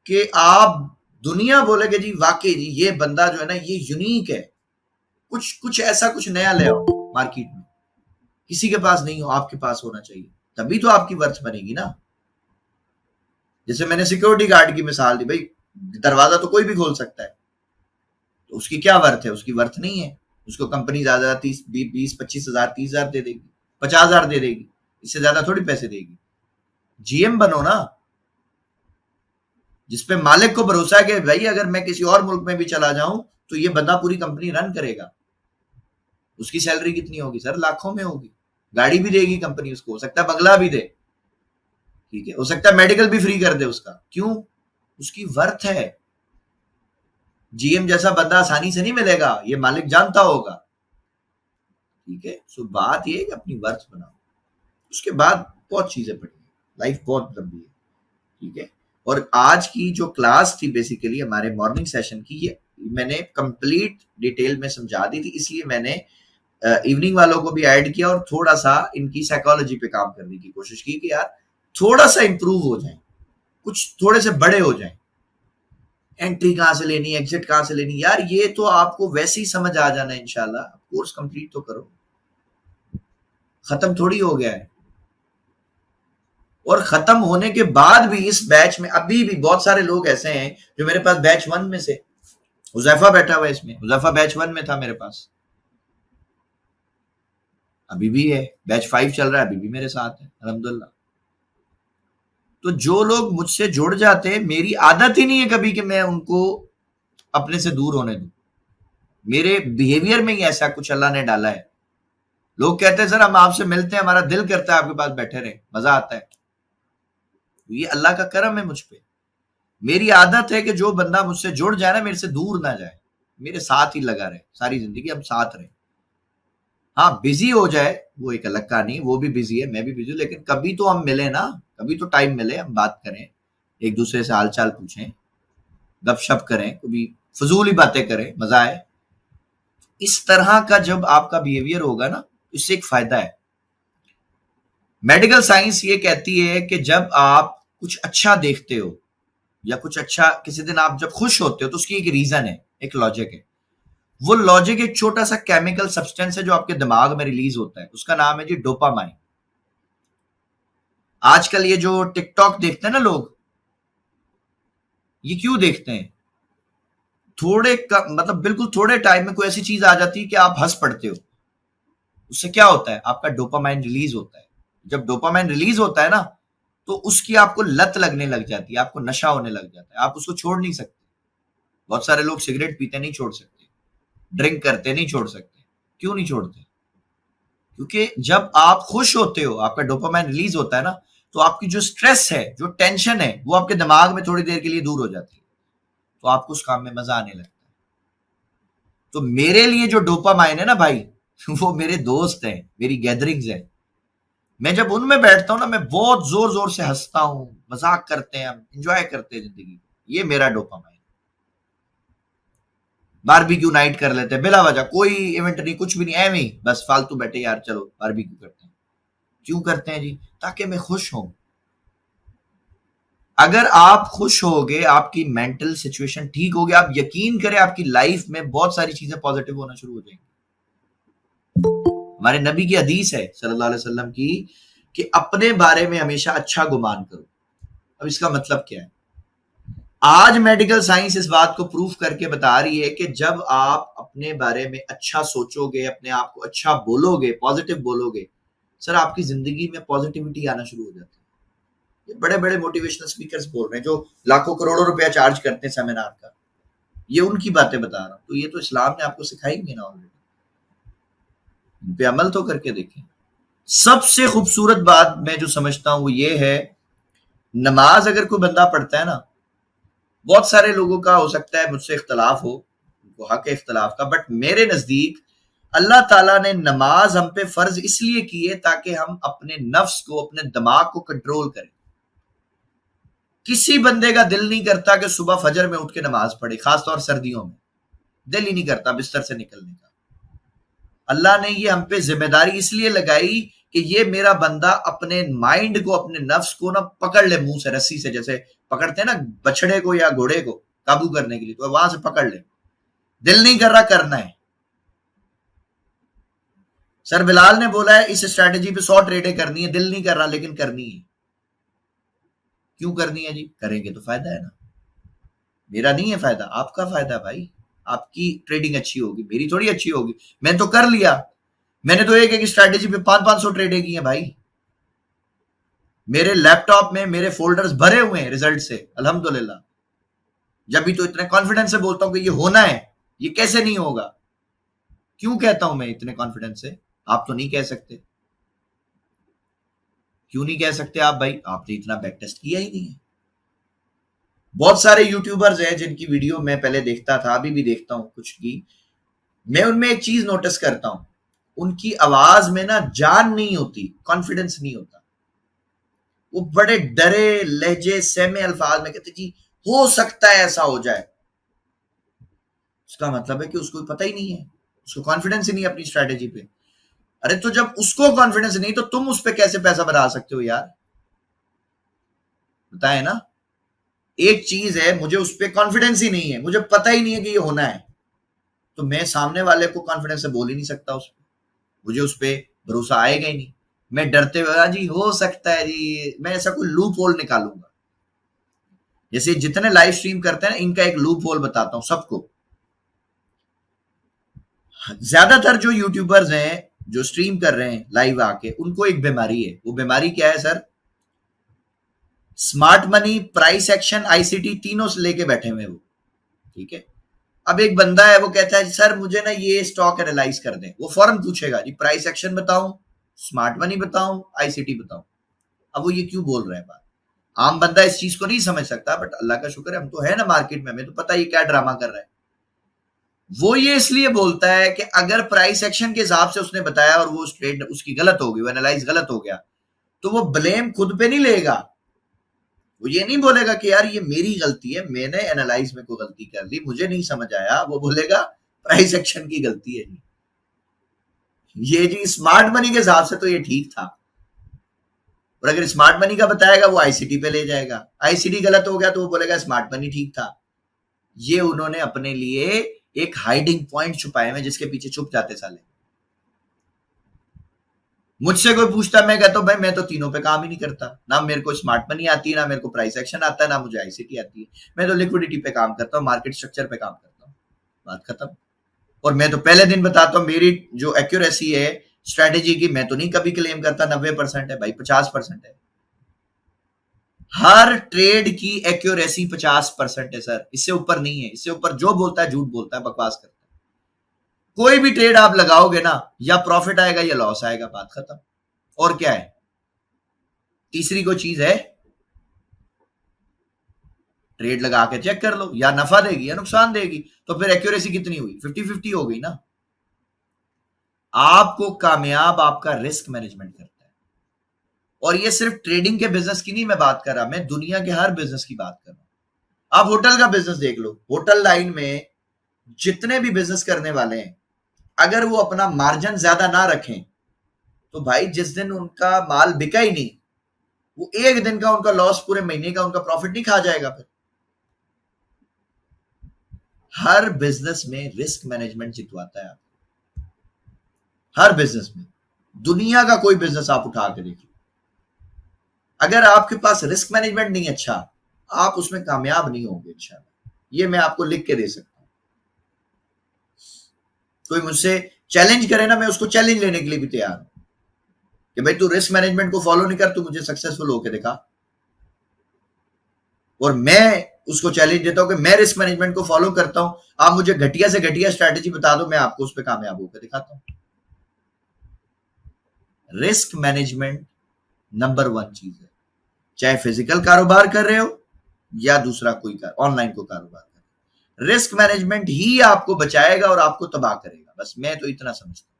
कि आप दुनिया बोलेगे जी वाकई जी ये बंदा जो है ना ये यूनिक है, कुछ ऐसा कुछ नया ले आओ मार्केट में, किसी के पास नहीं हो, आपके पास होना चाहिए, तभी तो आपकी वर्थ बनेगी ना। जैसे मैंने सिक्योरिटी गार्ड की मिसाल दी, भाई दरवाजा तो कोई भी खोल सकता है, तो उसकी क्या वर्थ है? उसकी वर्थ नहीं है। उसको कंपनी ज्यादा 20-25 हजार 30 हजार दे देगी, 50 हजार दे देगी, इससे ज्यादा थोड़ी पैसे देगी। जीएम बनो ना, जिसपे मालिक को भरोसा है कि भाई अगर मैं किसी और मुल्क में भी चला जाऊं तो ये बंदा पूरी कंपनी रन करेगा। उसकी सैलरी कितनी होगी सर? लाखों में होगी। गाड़ी भी देगी कंपनी उसको, हो सकता है बंगला भी दे, ठीक है, हो सकता है मेडिकल भी फ्री कर दे उसका। क्यों? उसकी वर्थ है। जीएम जैसा बंदा आसानी से नहीं मिलेगा, ये मालिक जानता होगा, ठीक है। सो बात ये है कि अपनी वर्थ बनाओ, उसके बाद बहुत चीजें पड़ी, लाइफ बहुत लंबी है, ठीक है। और आज की जो क्लास थी बेसिकली हमारे मॉर्निंग सेशन की, ये मैंने कंप्लीट डिटेल में समझा दी थी, इसलिए मैंने इवनिंग वालों को भी ऐड किया और थोड़ा सा इनकी साइकोलॉजी पे काम करने की कोशिश की कि यार थोड़ा सा इंप्रूव हो जाए, कुछ थोड़े से बड़े हो जाए, एंट्री कहाँ से लेनी, एग्जिट कहाँ से लेनी, यार ये तो आपको वैसे ही समझ आ जाना है इंशाल्लाह। कोर्स कंप्लीट तो करो, खत्म थोड़ी हो गया है। और खत्म होने के बाद भी इस बैच में अभी भी बहुत सारे लोग ऐसे हैं जो मेरे पास बैच 1 में से, हुजैफा बैठा हुआ है इसमें, हुजैफा बैच 1 में था मेरे पास, अभी भी है, बैच 5 चल रहा है, अभी भी मेरे साथ है अल्हम्दुलिल्लाह। तो जो लोग मुझसे जुड़ जाते हैं, मेरी आदत ही नहीं है कभी कि मैं उनको अपने से दूर होने दूं। मेरे बिहेवियर में ही ऐसा कुछ अल्लाह ने डाला है। लोग कहते हैं सर हम आपसे मिलते हैं, हमारा दिल करता है आपके पास बैठे रहे, मजा आता है। ये अल्लाह का करम है मुझ पे। मेरी आदत है कि जो बंदा मुझसे जुड़ जाए ना, मेरे से दूर ना जाए, मेरे साथ ही लगा रहे, सारी जिंदगी हम साथ रहे। हाँ, बिजी हो जाए वो एक अलग कहानी, वो भी बिजी है, मैं भी बिजी हूँ, लेकिन कभी तो हम मिले ना, कभी तो टाइम मिले, हम बात करें, एक दूसरे से हाल चाल पूछें, गपशप करें, कभी फजूल ही बातें करें, मजा आए। इस तरह का जब आपका बिहेवियर होगा ना, इससे एक फायदा है। मेडिकल साइंस ये कहती है कि जब आप कुछ अच्छा देखते हो या कुछ अच्छा, किसी दिन आप जब खुश होते हो तो उसकी एक रीजन है, एक लॉजिक है। वो लॉजिक एक छोटा सा केमिकल सब्सटेंस है जो आपके दिमाग में रिलीज होता है, उसका नाम है जी डोपामाइन। आजकल ये जो टिकटॉक देखते हैं ना लोग, ये क्यों देखते हैं? मतलब बिल्कुल थोड़े टाइम में कोई ऐसी चीज आ जाती है कि आप हंस पड़ते हो। उससे क्या होता है, आपका डोपामाइन रिलीज होता है। जब डोपामाइन रिलीज होता है ना, तो उसकी आपको लत लगने लग जाती है, आपको नशा होने लग जाता है, आप उसको छोड़ नहीं सकते। बहुत सारे लोग सिगरेट पीते नहीं छोड़ सकते, ड्रिंक करते नहीं छोड़ सकते। क्यों नहीं छोड़ते? क्योंकि जब आप खुश होते हो, आपका डोपामाइन रिलीज होता है ना, तो आपकी जो स्ट्रेस है, जो टेंशन है, वो आपके दिमाग में थोड़ी देर के लिए दूर हो जाती है, तो आपको उस काम में मजा आने लगता है। तो मेरे लिए जो डोपामाइन है ना भाई, वो मेरे दोस्त हैं, मेरी गैदरिंग्स है। मैं जब उनमें बैठता हूं ना, मैं बहुत जोर जोर से हंसता हूं, मजाक करते हैं, हम इंजॉय करते हैं जिंदगी। ये मेरा डोपामाइन। बारबेक्यू नाइट कर लेते हैं बिला वजह, कोई इवेंट नहीं, कुछ भी नहीं, एवं ही बस फालतू बैठे, यार चलो बारबेक्यू करते हैं। क्यों करते हैं जी? ताकि मैं खुश हूं। अगर आप खुश होगे, आपकी मेंटल सिचुएशन ठीक होगी, आप यकीन करें आपकी लाइफ में बहुत सारी चीजें पॉजिटिव होना शुरू हो जाएंगी। हमारे नबी की हदीस है सल्लल्लाहु अलैहि वसल्लम की कि अपने बारे में हमेशा अच्छा गुमान करो। अब इसका मतलब क्या है? आज मेडिकल साइंस इस बात को प्रूफ करके बता रही है कि जब आप अपने बारे में अच्छा सोचोगे, अपने आप को अच्छा बोलोगे, पॉजिटिव बोलोगे, सर आपकी जिंदगी में पॉजिटिविटी आना शुरू हो जाती है। ये बड़े बड़े मोटिवेशनल स्पीकर्स बोल रहे हैं जो लाखों करोड़ों रुपया चार्ज करते हैं सेमिनार का, ये उनकी बातें बता रहा हूं। तो ये तो इस्लाम ने आपको सिखाई नहीं ना ऑलरेडी, इन पे अमल तो करके देखें। सबसे खूबसूरत बात मैं जो समझता हूं वो ये है, नमाज अगर कोई बंदा पढ़ता है ना, बहुत सारे लोगों का हो सकता है मुझसे इख्तलाफ हो, उनको हक है इख्तलाफ का, बट मेरे नजदीक अल्लाह ताला ने नमाज हम पे फर्ज इसलिए की है ताकि हम अपने नफ्स को, अपने दिमाग को कंट्रोल करें। किसी बंदे का दिल नहीं करता कि सुबह फजर में उठ के नमाज पढ़े, खासतौर सर्दियों में दिल ही नहीं करता बिस्तर से निकलने का। अल्लाह ने ये हम पे जिम्मेदारी इसलिए लगाई कि ये मेरा बंदा अपने माइंड को, अपने नफ्स को ना पकड़ ले, मुंह से रस्सी से, जैसे पकड़ते हैं ना बछड़े को या घोड़े को काबू करने के लिए, तो वहां से पकड़ ले। दिल नहीं कर रहा, करना है। सर बिलाल ने बोला है इस स्ट्रैटेजी पे 100 ट्रेडें करनी है, दिल नहीं कर रहा लेकिन करनी है। क्यों करनी है जी? करेंगे तो फायदा है ना। मेरा नहीं है फायदा, आपका फायदा भाई। आपकी ट्रेडिंग अच्छी होगी, मेरी थोड़ी अच्छी होगी। मैं तो कर लिया, मैंने तो एक एक स्ट्रैटेजी पे 500 ट्रेडें की हैं भाई। मेरे लैपटॉप में मेरे फोल्डर्स भरे हुए हैं रिजल्ट से, अल्हम्दुलिल्लाह। जब भी तो इतने कॉन्फिडेंस से बोलता हूं कि ये होना है, ये कैसे नहीं होगा। क्यों कहता हूं मैं इतने कॉन्फिडेंस से? आप तो नहीं कह सकते। क्यों नहीं कह सकते आप भाई? आपने इतना बैक टेस्ट किया ही नहीं है। बहुत सारे यूट्यूबर्स हैं जिनकी वीडियो मैं पहले देखता था, अभी भी देखता हूं कुछ की। मैं उनमें एक चीज नोटिस करता हूं, उनकी आवाज में ना जान नहीं होती, कॉन्फिडेंस नहीं होता। वो बड़े डरे लहजे, सहमे अल्फाज में कहते जी हो सकता है ऐसा हो जाए। उसका मतलब है कि उसको पता ही नहीं है, उसको कॉन्फिडेंस ही नहीं अपनी स्ट्रैटेजी पे। अरे तो जब उसको कॉन्फिडेंस नहीं, तो तुम उस पे कैसे पैसा बना सकते हो यार? बताए ना। एक चीज है, मुझे उस पर कॉन्फिडेंस ही नहीं है, मुझे पता ही नहीं है कि ये होना है, तो मैं सामने वाले को कॉन्फिडेंस से बोल ही नहीं सकता, उस पर मुझे उस पर भरोसा आएगा ही नहीं। मैं डरते हुए जी हो सकता है जी, मैं ऐसा कोई लूप होल निकालूंगा। जैसे जितने लाइव स्ट्रीम करते हैं इनका एक लूप होल बताता हूं सबको। ज्यादातर जो यूट्यूबर्स हैं जो स्ट्रीम कर रहे हैं लाइव आके, उनको एक बीमारी है। वो बीमारी क्या है sir? Smart money, price action, ICT तीनों से लेके बैठे हुए वो, ठीक है। अब एक बंदा है वो कहता है सर मुझे ना ये स्टॉक एनालाइज कर दें, वो फौरन पूछेगा जी प्राइस एक्शन बताऊं, स्मार्ट मनी बताऊं, आईसीटी बताऊं। अब वो ये क्यों बोल रहे हैं बात? आम बंदा इस चीज को नहीं समझ सकता, बट अल्लाह का शुक्र है हम तो है ना मार्केट में, हमें तो पता है ये क्या ड्रामा कर रहा है। वो ये इसलिए बोलता है कि अगर प्राइस एक्शन के हिसाब से उसने बताया और वो ट्रेड उसकी गलत हो गई, वो एनालाइज गलत हो गया, तो वो ब्लेम खुद पे नहीं लेगा। वो ये नहीं बोलेगा कि यार ये मेरी गलती है, मैंने एनालाइज में कोई गलती कर ली, मुझे नहीं समझ आया। वो बोलेगा प्राइस एक्शन की गलती है जी, ये जी स्मार्ट मनी के हिसाब से तो ये ठीक था, और अगर स्मार्ट मनी का बताएगा वो आईसीटी पे ले जाएगा, आईसीटी गलत हो गया तो वो बोलेगा स्मार्ट मनी ठीक था। ये उन्होंने अपने लिए एक हाइडिंग पॉइंट छुपाए हुए जिसके पीछे छुप जाते साले। मुझसे कोई पूछता, मैं कहता हूं भाई मैं तो तीनों पे काम ही नहीं करता, ना मेरे को स्मार्ट मनी आती है, ना मेरे को प्राइस एक्शन आता है, ना मुझे आईसीटी आती है, मैं तो लिक्विडिटी पे काम करता हूँ, मार्केट स्ट्रक्चर पे काम करता हूँ, बात खत्म। और मैं तो पहले दिन बताता हूँ मेरी जो एक्यूरेसी है स्ट्रेटेजी की, मैं तो नहीं कभी क्लेम करता 90% है भाई, 50% है। हर ट्रेड की एक्यूरेसी 50% है सर, इससे ऊपर नहीं है। इससे ऊपर जो बोलता है झूठ बोलता है, बकवास करता है। कोई भी ट्रेड आप लगाओगे ना, या प्रॉफिट आएगा या लॉस आएगा, बात खत्म। और क्या है? तीसरी कोई चीज है? ट्रेड लगा के चेक कर लो, या नफा देगी या नुकसान देगी, तो फिर एक्यूरेसी कितनी हुई? 50-50 हो गई ना। आपको कामयाब आपका रिस्क मैनेजमेंट करता है। और ये सिर्फ ट्रेडिंग के बिजनेस की नहीं मैं बात कर रहा, मैं दुनिया के हर बिजनेस की बात कर रहा हूं। आप होटल का बिजनेस देख लो, होटल लाइन में जितने भी बिजनेस करने वाले हैं, अगर वो अपना मार्जिन ज्यादा ना रखें तो भाई जिस दिन उनका माल बिका ही नहीं, वो एक दिन का उनका लॉस पूरे महीने का उनका प्रॉफिट नहीं खा जाएगा फिर। हर बिजनेस में रिस्क मैनेजमेंट जितवाता है आप, हर बिजनेस में। दुनिया का कोई बिजनेस आप उठा के देखिए, अगर आपके पास रिस्क मैनेजमेंट नहीं अच्छा, आप उसमें कामयाब नहीं होंगे इंशाल्लाह। ये मैं आपको लिख के दे सकता हूं। कोई मुझसे चैलेंज करे ना, मैं उसको चैलेंज लेने के लिए भी तैयार हूं कि भाई तू रिस्क मैनेजमेंट को फॉलो नहीं कर, तू मुझे सक्सेसफुल होके दिखा। और मैं उसको चैलेंज देता हूं कि मैं रिस्क मैनेजमेंट को फॉलो करता हूं, आप मुझे घटिया से घटिया स्ट्रैटेजी बता दो, मैं आपको उस पर कामयाब होकर दिखाता हूं। रिस्क मैनेजमेंट नंबर 1 चीज है, चाहे फिजिकल कारोबार कर रहे हो या दूसरा कोई ऑनलाइन को कारोबार कर रहे हो, रिस्क मैनेजमेंट ही आपको बचाएगा और आपको तबाह करेगा। बस मैं तो इतना समझता हूं,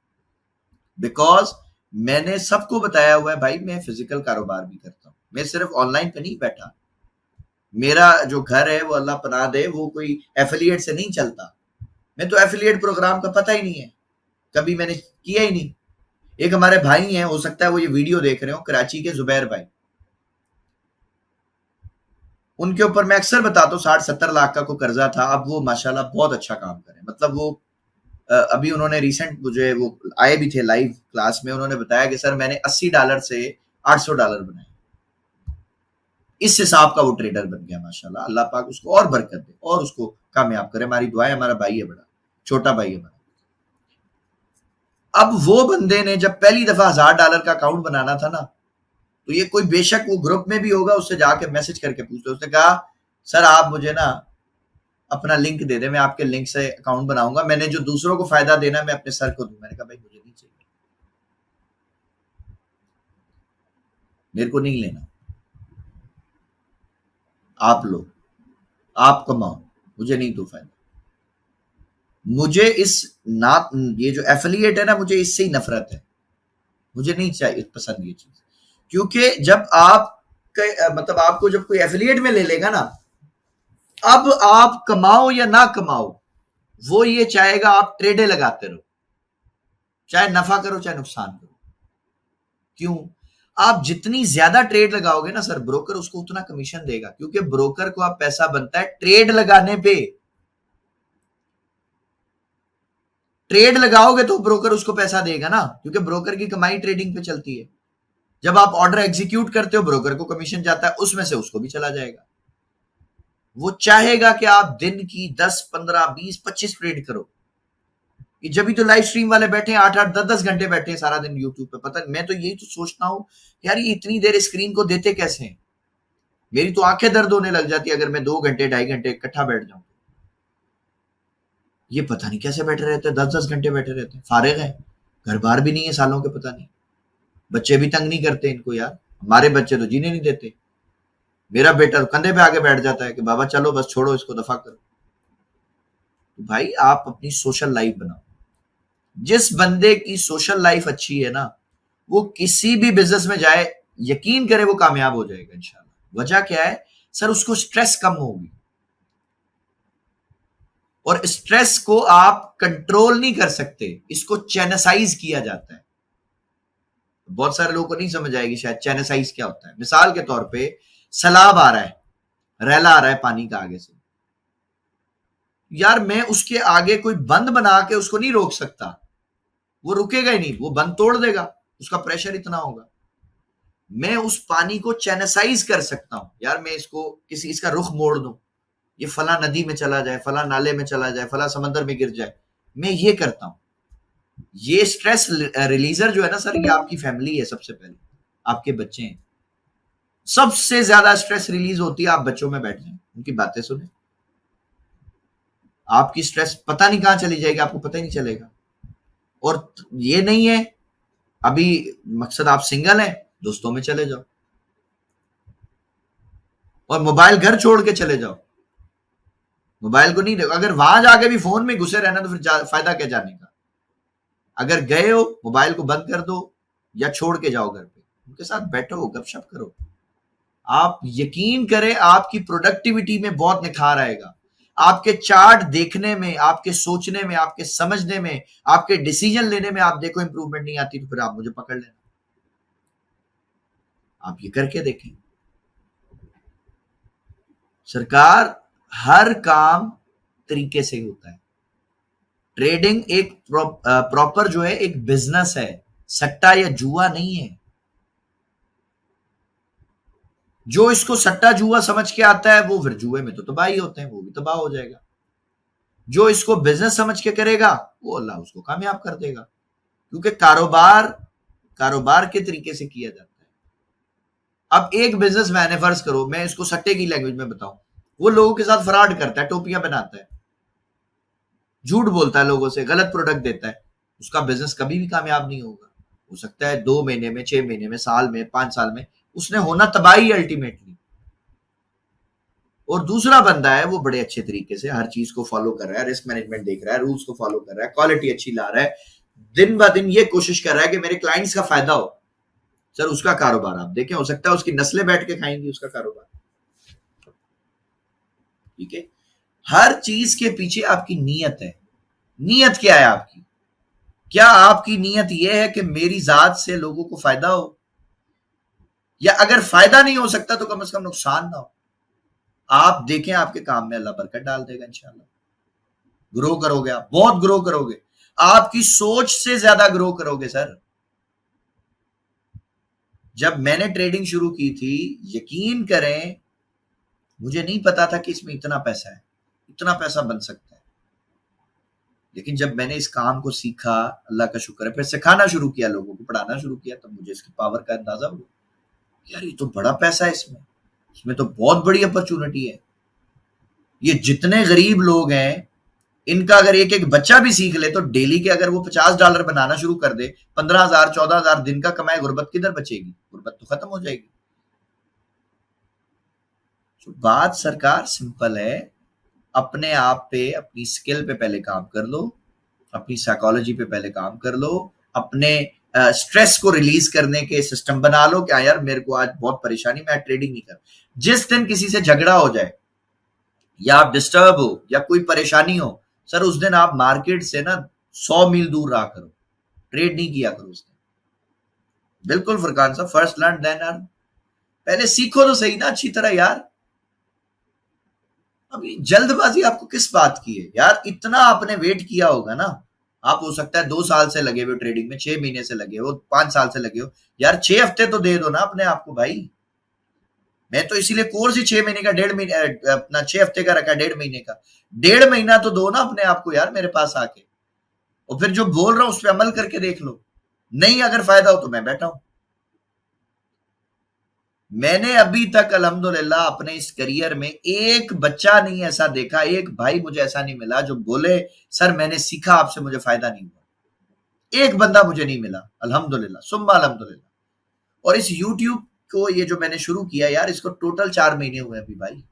बिकॉज मैंने सबको बताया हुआ है भाई, मैं फिजिकल कारोबार भी करता हूं, मैं सिर्फ ऑनलाइन पे नहीं बैठा। मेरा जो घर है वो अल्लाह पनाह दे, वो कोई एफिलिएट से नहीं चलता। मैं तो एफिलिएट प्रोग्राम का पता ही नहीं है, कभी मैंने किया ही नहीं। एक हमारे भाई हैं, हो सकता है वो ये वीडियो देख रहे हो, कराची के जुबैर भाई, उनके ऊपर मैं अक्सर बताता हूँ 60-70 लाख का को कर्जा था। अब वो माशाल्लाह बहुत अच्छा काम करे, मतलब वो अभी उन्होंने रिसेंट मुझे वो आए भी थे लाइव क्लास में, उन्होंने बताया कि सर मैंने $80 से $800 बनाए। इस हिसाब का वो ट्रेडर बन गया माशाल्लाह। अल्लाह पाक उसको और बरकत दे और उसको कामयाब करे, हमारी दुआ है। हमारा भाई है, बड़ा छोटा भाई है हमारा। अब वो बंदे ने जब पहली दफा $1000 का अकाउंट बनाना था ना, तो ये कोई बेशक वो ग्रुप में भी होगा, उससे जाके मैसेज करके पूछते, उसने कहा सर आप मुझे ना अपना लिंक दे दे, मैं आपके लिंक से अकाउंट बनाऊंगा, मैंने जो दूसरों को फायदा देना मैं अपने सर को दूं। मैंने कहा भाई मुझे नहीं चाहिए, मेरे को नहीं लेना, आप लो, आप कमाओ, मुझे नहीं दो फायदा। मुझे इस ना, ये जो एफिलिएट है ना, मुझे इससे ही नफरत है, मुझे नहीं चाहिए पसंद ये चीज। क्योंकि जब आप मतलब आपको जब कोई एफिलिएट में ले लेगा ना, अब आप कमाओ या ना कमाओ, वो ये चाहेगा आप ट्रेडे लगाते रहो, चाहे नफा करो चाहे नुकसान करो। क्यों? आप जितनी ज्यादा ट्रेड लगाओगे ना सर, ब्रोकर उसको उतना कमीशन देगा, क्योंकि ब्रोकर को आप पैसा बनता है ट्रेड लगाने पे। ट्रेड लगाओगे तो ब्रोकर उसको पैसा देगा ना, क्योंकि ब्रोकर की कमाई ट्रेडिंग पे चलती है। जब आप ऑर्डर एग्जीक्यूट करते हो, ब्रोकर को कमीशन जाता है, उसमें से उसको भी चला जाएगा। वो चाहेगा कि आप दिन की 10, 15, 20, 25 ट्रेड करो। जब भी तो लाइव स्ट्रीम वाले बैठे हैं 8-8, 10-10 घंटे बैठे हैं सारा दिन यूट्यूब पे। पता मैं तो यही तो सोचता हूँ यार, ये इतनी देर स्क्रीन को देते कैसे हैं? मेरी तो आंखें दर्द होने लग जाती है अगर मैं 2 घंटे 2.5 घंटे इकट्ठा बैठ जाऊं। ये पता नहीं कैसे बैठे रहते हैं, 10-10 घंटे बैठे रहते हैं, फारिग है, घर बार भी नहीं है सालों के, पता नहीं। बच्चे भी तंग नहीं करते इनको यार, हमारे बच्चे तो जीने नहीं देते। मेरा बेटा कंधे पे आके बैठ जाता है कि बाबा चलो बस छोड़ो इसको, दफा करो। तो भाई आप अपनी सोशल लाइफ बनाओ। जिस बंदे की सोशल लाइफ अच्छी है ना, वो किसी भी बिजनेस में जाए, यकीन करे वो कामयाब हो जाएगा इंशाल्लाह। वजह क्या है सर? उसको स्ट्रेस कम होगी, और स्ट्रेस को आप कंट्रोल नहीं कर सकते, इसको चैनसाइज किया जाता है। बहुत सारे लोगों को नहीं समझ आएगी शायद चैनसाइज क्या होता है। मिसाल के तौर पे सैलाब आ रहा है, रैला आ रहा है पानी का आगे से, यार मैं उसके आगे कोई बंद बना के उसको नहीं रोक सकता, वो रुकेगा ही नहीं, वो बंद तोड़ देगा, उसका प्रेशर इतना होगा। मैं उस पानी को चैनसाइज कर सकता हूं, यार मैं इसको किसी इसका रुख मोड़ दूं, ये फला नदी में चला जाए, फला नाले में चला जाए, फला समंदर में गिर जाए, मैं ये करता हूं। ये स्ट्रेस रिलीजर जो है ना सर, ये आपकी फैमिली है। सबसे पहले आपके बच्चे हैं, सबसे ज्यादा स्ट्रेस रिलीज होती है आप बच्चों में बैठ जाए, उनकी बातें सुने, आपकी स्ट्रेस पता नहीं कहां चली जाएगी, आपको पता ही नहीं चलेगा। और ये नहीं है अभी मकसद आप सिंगल हैं, दोस्तों में चले जाओ और मोबाइल घर छोड़ के चले जाओ, मोबाइल को नहीं देखो। अगर वहां जाके भी फोन में घुसे रहना तो फिर फायदा क्या जाने का? अगर गए हो, मोबाइल को बंद कर दो या छोड़ के जाओ घर पे, उनके साथ बैठो, गपशप करो। आप यकीन करें आपकी प्रोडक्टिविटी में बहुत निखार आएगा। आपके चार्ट देखने में, आपके सोचने में, आपके समझने में, आपके डिसीजन लेने में आप देखो इंप्रूवमेंट नहीं आती तो फिर आप मुझे पकड़ लेना, आप ये करके देखें। सरकार, हर काम तरीके से होता है। ट्रेडिंग एक प्रॉपर जो है एक बिजनेस है, सट्टा या जुआ नहीं है। जो इसको सट्टा जुआ समझ के आता है वो फिर जुए में तो तबाही होते हैं, वो भी तबाह हो जाएगा। जो इसको बिजनेस समझ के करेगा वो अल्लाह उसको कामयाब कर देगा, क्योंकि कारोबार के तरीके से किया जाता है। अब एक बिजनेसमैन है, फर्ज करो मैं इसको सट्टे की लैंग्वेज में बताऊं, वो लोगों के साथ फ्रॉड करता है, टोपियां बनाता है, झूठ बोलता है लोगों से, गलत प्रोडक्ट देता है, उसका बिजनेस कभी भी कामयाब नहीं होगा। हो सकता है 2 महीने में, 6 महीने में, साल में, 5 साल में उसने होना तबाही अल्टीमेटली। और दूसरा बंदा है वो बड़े अच्छे तरीके से हर चीज को फॉलो कर रहा है, रिस्क मैनेजमेंट देख रहा है, रूल्स को फॉलो कर रहा है, क्वालिटी अच्छी ला रहा है, दिन ब दिन ये कोशिश कर रहा है कि मेरे क्लाइंट्स का फायदा हो। सर उसका कारोबार आप देखें, हो सकता है उसकी नस्लें बैठ के खाएंगी उसका कारोबार। ठीक है, हर चीज के पीछे आपकी नीयत है। नीयत क्या है आपकी? क्या आपकी नीयत यह है कि मेरी जात से लोगों को फायदा हो, या अगर फायदा नहीं हो सकता तो कम से कम नुकसान ना हो? आप देखें आपके काम में अल्लाह बरकत डाल देगा इंशाल्लाह। ग्रो करोगे, आप बहुत ग्रो करोगे, आपकी सोच से ज्यादा ग्रो करोगे सर। जब मैंने ट्रेडिंग शुरू की थी, यकीन करें मुझे नहीं पता था कि इसमें इतना पैसा है, इतना पैसा बन सकता है। लेकिन जब मैंने इस काम को सीखा, अल्लाह का शुक्र है, फिर सिखाना शुरू किया, लोगों को पढ़ाना शुरू किया, तब मुझे इसकी पावर का अंदाजा हुआ, यार ये तो बड़ा पैसा है इसमें तो बहुत बड़ी अपॉर्चुनिटी है। ये जितने गरीब लोग हैं, इनका अगर एक एक बच्चा भी सीख ले तो डेली के अगर वो $50 बनाना शुरू कर दे, 15,000 14,000 दिन का कमाए, गुर्बत किधर बचेगी? गुर्बत तो खत्म हो जाएगी। तो बात सरकार सिंपल है, अपने आप पे, अपनी स्किल पे पहले काम कर लो, अपनी साइकोलॉजी पे पहले काम कर लो, अपने स्ट्रेस को रिलीज करने के सिस्टम बना लो कि यार मेरे को आज बहुत परेशानी, मैं ट्रेडिंग नहीं कर। जिस दिन किसी से झगड़ा हो जाए या आप डिस्टर्ब हो या कोई परेशानी हो, सर उस दिन आप मार्केट से ना 100 मील दूर रहा करो, ट्रेड नहीं किया करो उस दिन। बिल्कुल फरकान साहब, फर्स्ट लर्न देन अर्न। पहले सीखो तो सही ना अच्छी तरह यार। अभी जल्दबाजी आपको किस बात की है यार? इतना आपने वेट किया होगा ना, आप हो सकता है 2 साल से लगे हुए ट्रेडिंग में, 6 महीने से लगे हो, 5 साल से लगे हो यार, 6 हफ्ते तो दे दो ना अपने आप को भाई। मैं तो इसीलिए कोर्स ही 6 महीने का, 1.5 महीने अपना 6 हफ्ते का रखा, 1.5 महीने का। 1.5 महीना तो दो ना अपने आप को यार मेरे पास आके, और फिर जो बोल रहा हूं उस पर अमल करके देख लो। नहीं अगर फायदा हो तो मैं बैठा हूं। मैंने अभी तक अल्हम्दुलिल्लाह अपने इस करियर में एक बच्चा नहीं ऐसा देखा, एक भाई मुझे ऐसा नहीं मिला जो बोले सर मैंने सीखा आपसे, मुझे फायदा नहीं हुआ। एक बंदा मुझे नहीं मिला, अल्हम्दुलिल्लाह सुम्मा अल्हम्दुलिल्लाह। और इस यूट्यूब को, ये जो मैंने शुरू किया यार, इसको टोटल 4 महीने हुए अभी भाई।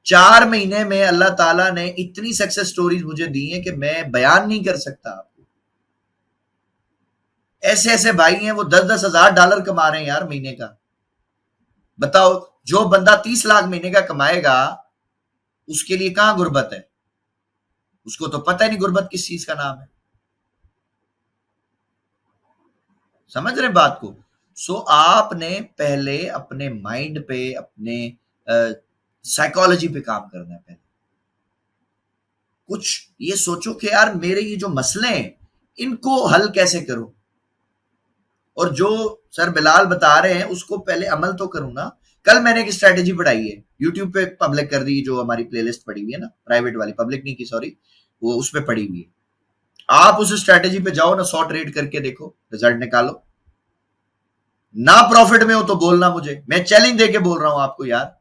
4 महीने में अल्लाह ताला ने इतनी सक्सेस स्टोरीज मुझे दी हैं कि मैं बयान नहीं कर सकता आपको। ऐसे ऐसे भाई हैं वो 10-10 हजार डॉलर कमा रहे हैं यार महीने का। बताओ, जो बंदा 30 लाख महीने का कमाएगा उसके लिए कहां गुर्बत है? उसको तो पता ही नहीं गुर्बत किस चीज का नाम है। समझ रहे बात को? सो आपने पहले अपने माइंड पे, अपने साइकोलॉजी पे काम करना है। पहले कुछ ये सोचो कि यार मेरे ये जो मसले हैं इनको हल कैसे करूं, और जो सर बिलाल बता रहे हैं उसको पहले अमल तो करूं ना। कल मैंने एक स्ट्रेटेजी पढ़ाई है, यूट्यूब पे पब्लिक कर दी, जो हमारी प्लेलिस्ट पड़ी हुई है ना, प्राइवेट वाली, पब्लिक नहीं की सॉरी, वो उस पे पड़ी हुई है। आप उस स्ट्रेटेजी पे जाओ ना, 100 ट्रेड करके देखो, रिजल्ट निकालो। ना प्रॉफिट में हो तो बोलना मुझे, मैं चैलेंज देके बोल रहा हूं आपको यार।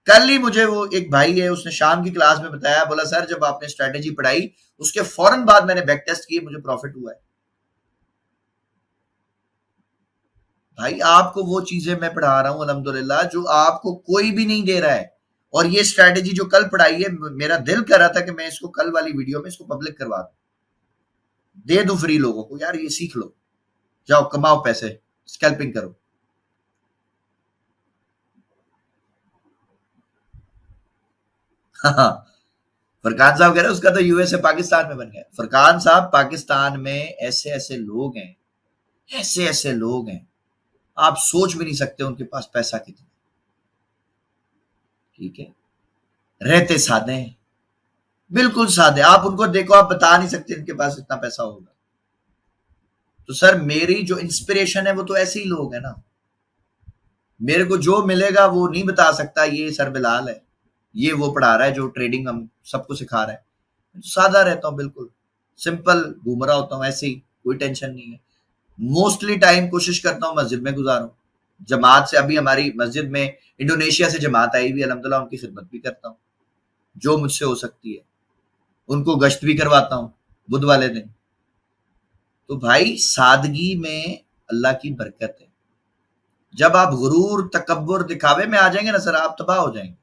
कल ही मुझे वो एक भाई है, उसने शाम की क्लास में बताया, बोला सर जब आपने स्ट्रेटेजी पढ़ाई उसके फौरन बाद मैंने बैक टेस्ट किए, मुझे प्रॉफिट हुआ है। भाई आपको वो चीजें मैं पढ़ा रहा हूं अल्हम्दुलिल्लाह जो आपको कोई भी नहीं दे रहा है। और ये स्ट्रेटेजी जो कल पढ़ाई है, मेरा दिल कर रहा था कि मैं इसको कल वाली वीडियो में इसको पब्लिक करवा दूं, दे दूं फ्री लोगों को, यार ये सीख लो, जाओ कमाओ पैसे, स्कैल्पिंग करो। फरकान साहब कह रहे हैं उसका तो यूएसए पाकिस्तान में बन गया। फरकान साहब पाकिस्तान में ऐसे ऐसे लोग हैं, ऐसे ऐसे लोग हैं, आप सोच भी नहीं सकते उनके पास पैसा कितना। ठीक है, रहते सादे हैं, बिल्कुल सादे, आप उनको देखो आप बता नहीं सकते इनके पास इतना पैसा होगा। तो सर मेरी जो इंस्पिरेशन है वो तो ऐसे ही लोग हैं ना। मेरे को जो मिलेगा वो नहीं बता सकता ये सर बिलाल है, ये वो पढ़ा रहा है जो ट्रेडिंग हम सबको सिखा रहा है। सादा रहता हूँ, बिल्कुल सिंपल घूम रहा होता हूँ, ऐसे ही, कोई टेंशन नहीं है। मोस्टली टाइम कोशिश करता हूँ मस्जिद में गुजारूं, जमात से। अभी हमारी मस्जिद में इंडोनेशिया से जमात आई हुई, अल्हम्दुलिल्लाह उनकी खिदमत भी करता हूँ जो मुझसे हो सकती है, उनको गश्त भी करवाता हूँ बुध वाले दिन। तो भाई सादगी में अल्लाह की बरकत है। जब आप गुरूर तकब्बुर दिखावे में आ जाएंगे ना सर, आप तबाह हो जाएंगे,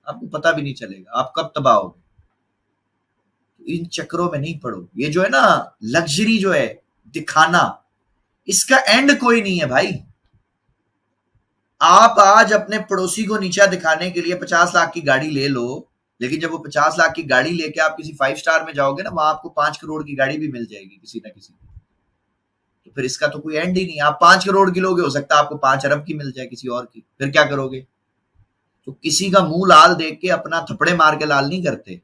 आपको पता भी नहीं चलेगा आप कब तबाह होगे। इन चक्रों में नहीं पड़ो। ये जो है ना लग्जरी जो है दिखाना, इसका एंड कोई नहीं है भाई। आप आज अपने पड़ोसी को नीचा दिखाने के लिए 50 लाख की गाड़ी ले लो, लेकिन जब वो 50 लाख की गाड़ी लेके आप किसी 5 स्टार में जाओगे ना, वहां आपको 5 करोड़ की गाड़ी भी मिल जाएगी किसी ना किसी। तो फिर इसका तो कोई एंड ही नहीं। आप 5 करोड़ की लोगे, हो सकता है आपको 5 अरब की मिल जाए किसी और की, फिर क्या करोगे? तो किसी का मुंह लाल देख के अपना थपड़े मार के लाल नहीं करते।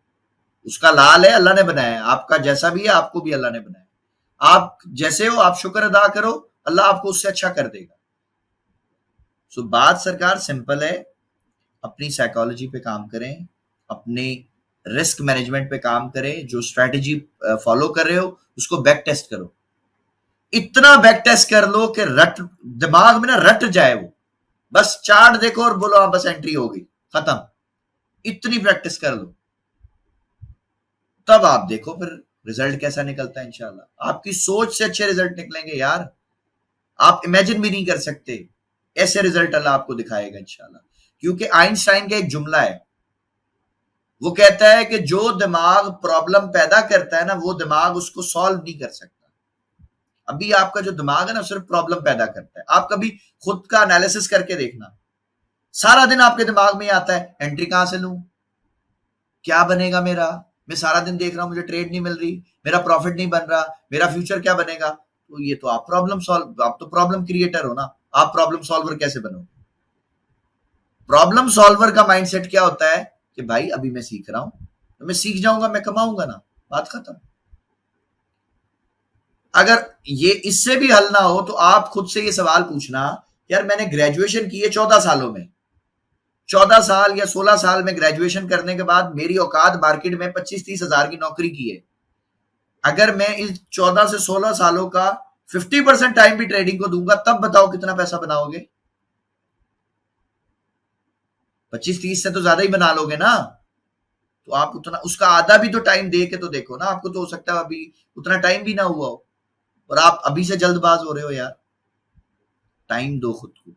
उसका लाल है, अल्लाह ने बनाया है, आपका जैसा भी है आपको भी अल्लाह ने बनाया। आप जैसे हो आप शुक्र अदा करो, अल्लाह आपको उससे अच्छा कर देगा। सो बात सरकार सिंपल है, अपनी साइकोलॉजी पे काम करें, अपने रिस्क मैनेजमेंट पे काम करें, जो स्ट्रेटेजी फॉलो कर रहे हो उसको बैक टेस्ट करो। इतना बैक टेस्ट कर लो कि रट दिमाग में ना रट जाए वो, बस चार्ट देखो और बोलो हाँ बस एंट्री हो गई, खत्म। इतनी प्रैक्टिस कर लो, तब आप देखो फिर रिजल्ट कैसा निकलता है। इंशाल्लाह आपकी सोच से अच्छे रिजल्ट निकलेंगे यार, आप इमेजिन भी नहीं कर सकते ऐसे रिजल्ट अल्लाह आपको दिखाएगा इंशाल्लाह। क्योंकि आइंस्टाइन का एक जुमला है, वो कहता है कि जो दिमाग प्रॉब्लम पैदा करता है ना, वो दिमाग उसको सॉल्व नहीं कर सकता। अभी आपका जो दिमाग है ना सिर्फ प्रॉब्लम पैदा करता है। आप कभी खुद का एनालिसिस करके देखना, सारा दिन आपके दिमाग में आता है एंट्री कहां से लूं, क्या बनेगा मेरा, मैं सारा दिन देख रहा हूं मुझे ट्रेड नहीं मिल रही, मेरा प्रॉफिट नहीं बन रहा, मेरा फ्यूचर क्या बनेगा। तो तो ये तो आप तो प्रॉब्लम क्रिएटर हो ना, आप प्रॉब्लम सॉल्वर कैसे बनोगे? प्रॉब्लम सॉल्वर का माइंडसेट क्या होता है कि भाई अभी मैं सीख रहा हूं, तो मैं सीख जाऊंगा, मैं कमाऊंगा ना, बात खत्म। अगर ये इससे भी हल ना हो तो आप खुद से ये सवाल पूछना, यार मैंने ग्रेजुएशन की है 14 सालों में, 14 साल या 16 साल में ग्रेजुएशन करने के बाद मेरी औकात मार्केट में 25-30 हजार की नौकरी की है। अगर मैं इस 14 से 16 सालों का 50% टाइम भी ट्रेडिंग को दूंगा, तब बताओ कितना पैसा बनाओगे? 25-30 से तो ज्यादा ही बना लोगे ना। तो आप उतना, उसका आधा भी तो टाइम दे के तो देखो ना। आपको तो हो सकता है अभी उतना टाइम भी ना हुआ हो और आप अभी से जल्दबाज हो रहे हो। यार टाइम दो खुद को,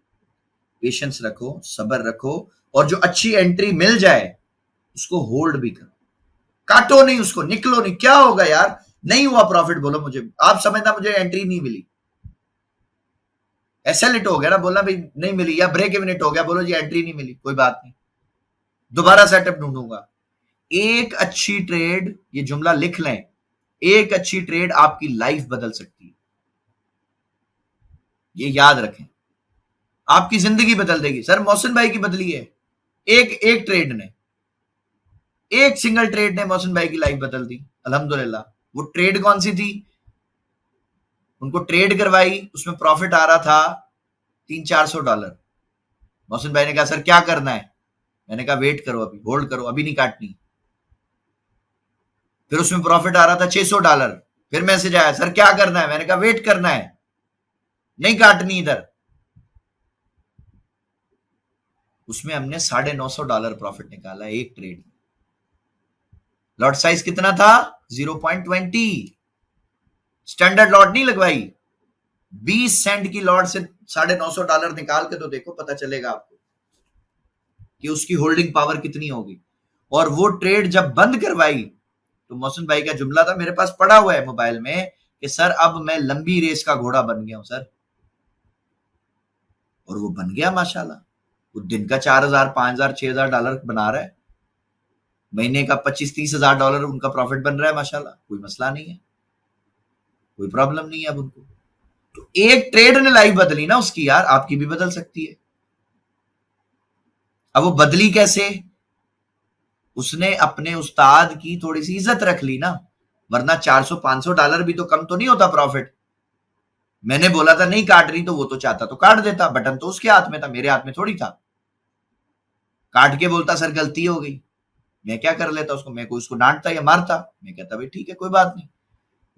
पेशेंस रखो, सब्र रखो, और जो अच्छी एंट्री मिल जाए उसको होल्ड भी करो, काटो नहीं उसको, निकलो नहीं। क्या होगा यार, नहीं हुआ प्रॉफिट, बोलो मुझे, आप समझना मुझे एंट्री नहीं मिली, एसएल हो गया ना, बोलना भाई नहीं मिली, या ब्रेक इवन हो गया, बोलो जी एंट्री नहीं मिली, कोई बात नहीं, दोबारा सेटअप ढूंढूंगा। एक अच्छी ट्रेड, ये जुमला लिख लें, एक अच्छी ट्रेड आपकी लाइफ बदल सकती है, ये याद रखें, आपकी जिंदगी बदल देगी। सर मोहसिन भाई की बदली है, एक ट्रेड ने, एक सिंगल ट्रेड ने मोहसिन भाई की लाइफ बदल दी, अल्हम्दुलिल्लाह। वो ट्रेड कौन सी थी? उनको ट्रेड करवाई, उसमें प्रॉफिट आ रहा था $300-400। मोहसिन भाई ने कहा सर क्या करना है? मैंने कहा वेट करो, अभी होल्ड करो, अभी नहीं काटनी। फिर उसमें प्रॉफिट आ रहा था $600, फिर मैसेज आया सर क्या करना है? मैंने कहा वेट करना है, नहीं काटनी इधर। उसमें हमने $950 प्रॉफिट निकाला एक ट्रेड। लॉट साइज कितना था? 0.20। स्टैंडर्ड लॉट नहीं लगवाई, 20 सेंट की लॉट से $950 निकाल के तो देखो, पता चलेगा आपको कि उसकी होल्डिंग पावर कितनी होगी। और वो ट्रेड जब बंद करवाई तो मोहसिन भाई का जुमला था, मेरे पास पड़ा हुआ है मोबाइल में, कि सर अब मैं लंबी रेस का घोड़ा बन गया हूं सर। और वो बन गया माशाल्लाह। वो दिन का $4,000, $5,000, $6,000 बना रहा है, महीने का $25-30,000 उनका प्रॉफिट बन रहा है माशाल्लाह। कोई मसला नहीं है, कोई प्रॉब्लम नहीं है अब उनको। तो एक ट्रेड ने लाइफ बदली ना उसकी, यार आपकी भी बदल सकती है। अब वो बदली कैसे? उसने अपने उस्ताद की थोड़ी सी इज्जत रख ली ना, वरना $400-500 भी तो कम तो नहीं होता प्रॉफिट। मैंने बोला था नहीं काट रही, तो वो तो चाहता तो काट देता, बटन तो उसके हाथ में था, मेरे हाथ में थोड़ी था। काट के बोलता सर गलती हो गई, मैं क्या कर लेता उसको, मैं कोई उसको डांटता या मारता? मैं कहता भाई ठीक है कोई बात नहीं।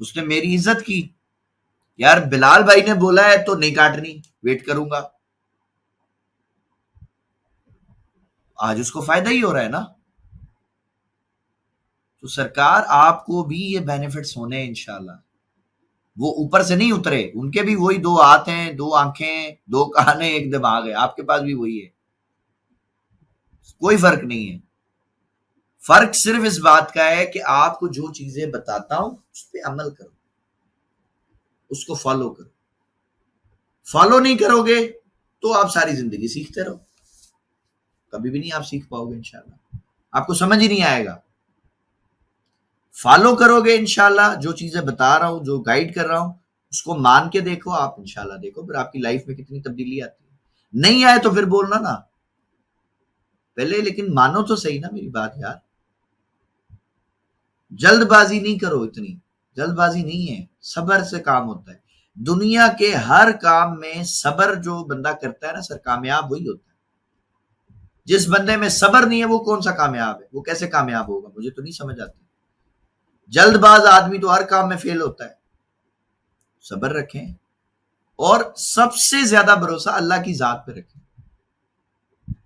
उसने मेरी इज्जत की। यार बिलाल भाई ने बोला है तो नहीं काटनी, वेट करूंगा। आज उसको फायदा ही हो रहा है ना। तो सरकार आपको भी ये बेनिफिट्स होने इंशाल्लाह। वो ऊपर से नहीं उतरे, उनके भी वही 2 हाथ हैं, 2 आंखें, 2 कान हैं, एक दिमाग है, आपके पास भी वही है, कोई फर्क नहीं है। फर्क सिर्फ इस बात का है कि आपको जो चीजें बताता हूं उस पर अमल करो, उसको फॉलो करो। फॉलो नहीं करोगे तो आप सारी जिंदगी सीखते रहो, कभी भी नहीं आप सीख पाओगे इंशाल्लाह, आपको समझ ही नहीं आएगा। फॉलो करोगे इंशाल्लाह, जो चीजें बता रहा हूं, जो गाइड कर रहा हूं, उसको मान के देखो आप, इंशाल्लाह देखो फिर आपकी लाइफ में कितनी तब्दीली आती है। नहीं आए तो फिर बोलना ना पहले, लेकिन मानो तो सही ना मेरी बात यार। जल्दबाजी नहीं करो, इतनी जल्दबाजी नहीं है, सब्र से काम होता है। दुनिया के हर काम में सब्र जो बंदा करता है ना सर, कामयाब वही होता है। जिस बंदे में सब्र नहीं है वो कौन सा कामयाब है? वो कैसे कामयाब होगा? मुझे तो नहीं समझ आती। जल्दबाज आदमी तो हर काम में फेल होता है। सब्र रखें और सबसे ज्यादा भरोसा अल्लाह की जात पे रखें।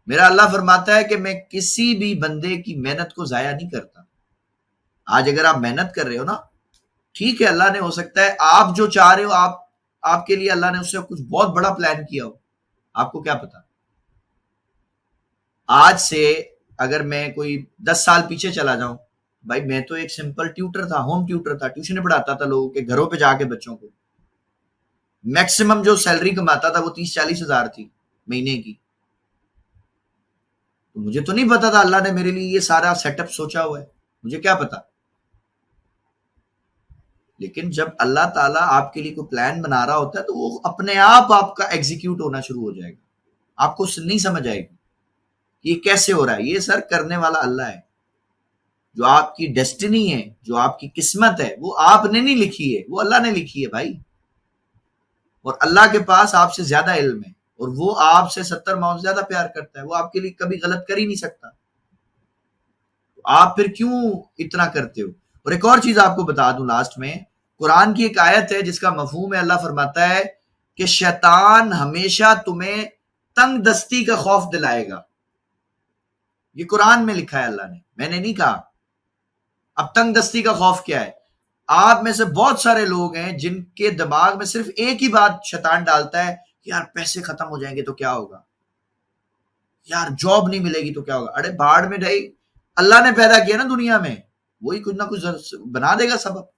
मेरा अल्लाह फरमाता है कि मैं किसी भी बंदे की मेहनत को जाया नहीं करता। आज अगर आप मेहनत कर रहे हो ना, ठीक है, अल्लाह ने हो सकता है आप जो चाह रहे हो, आपके लिए अल्लाह ने उससे कुछ बहुत बड़ा प्लान किया हो, आपको क्या पता। आज से अगर मैं कोई 10 साल पीछे चला जाऊं, भाई मैं तो एक सिंपल ट्यूटर था, होम ट्यूटर था, ट्यूशन पढ़ाता था लोगों के घरों पे जाके बच्चों को। मैक्सिमम जो सैलरी कमाता था वो 30-40 हजार थी महीने की। तो मुझे तो नहीं पता था अल्लाह ने मेरे लिए ये सारा सेटअप सोचा हुआ है, मुझे क्या पता। लेकिन जब अल्लाह ताला आपके लिए कोई प्लान बना रहा होता है तो वो अपने आप आपका एग्जीक्यूट होना शुरू हो जाएगा। आपको नहीं समझ आएगी ये कैसे हो रहा है। ये सर करने वाला अल्लाह है। जो आपकी डेस्टिनी है, जो आपकी किस्मत है, वो आपने नहीं लिखी है, वो अल्लाह ने लिखी है भाई। और अल्लाह के पास आपसे ज्यादा इल्म है और वो आपसे 70 माओ से ज्यादा प्यार करता है। वो आपके लिए कभी गलत कर ही नहीं सकता। तो आप फिर क्यों इतना करते हो। और एक और चीज आपको बता दूं लास्ट में, कुरान की एक आयत है जिसका मफहूम है, अल्लाह फरमाता है कि शैतान हमेशा तुम्हें तंग दस्ती का खौफ दिलाएगा। ये कुरान में लिखा है अल्लाह ने, मैंने नहीं कहा। अब तंग दस्ती का खौफ क्या है। आप में से बहुत सारे लोग हैं जिनके दिमाग में सिर्फ एक ही बात शैतान डालता है कि यार पैसे खत्म हो जाएंगे तो क्या होगा, यार जॉब नहीं मिलेगी तो क्या होगा। अरे बाढ़ में ढाई, अल्लाह ने पैदा किया ना दुनिया में, वही कुछ ना कुछ बना देगा सबब।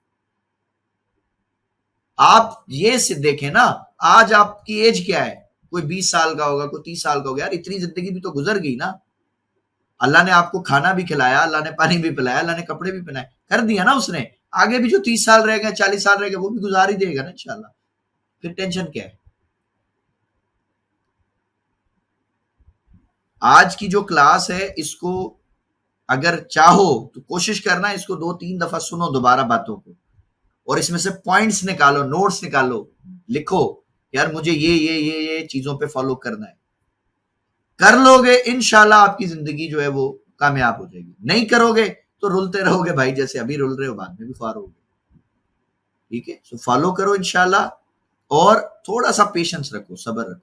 आप ये देखें ना, आज आपकी एज क्या है, कोई 20 साल का होगा, कोई 30 साल का होगा। यार इतनी जिंदगी भी तो गुजर गई ना। अल्लाह ने आपको खाना भी खिलाया, अल्लाह ने पानी भी पिलाया, अल्लाह ने कपड़े भी पहनाए, कर दिया ना उसने। आगे भी जो 30 साल रह गए, 40 साल रह गए, वो भी गुजार ही देगा ना इंशाल्लाह। फिर टेंशन क्या है। आज की जो क्लास है इसको अगर चाहो तो कोशिश करना इसको 2-3 दफा सुनो दोबारा बातों को, और इसमें से पॉइंट्स निकालो, नोट्स निकालो, लिखो यार मुझे ये चीजों पे फॉलो करना है। कर लोगे इंशाल्लाह आपकी जिंदगी जो है वो कामयाब हो जाएगी। नहीं करोगे तो रुलते रहोगे भाई, जैसे अभी रुल रहे हो, बाद में भी फार होगे। ठीक है, सो फॉलो करो इंशाल्लाह, और थोड़ा सा पेशेंस रखो, सब्र रखो।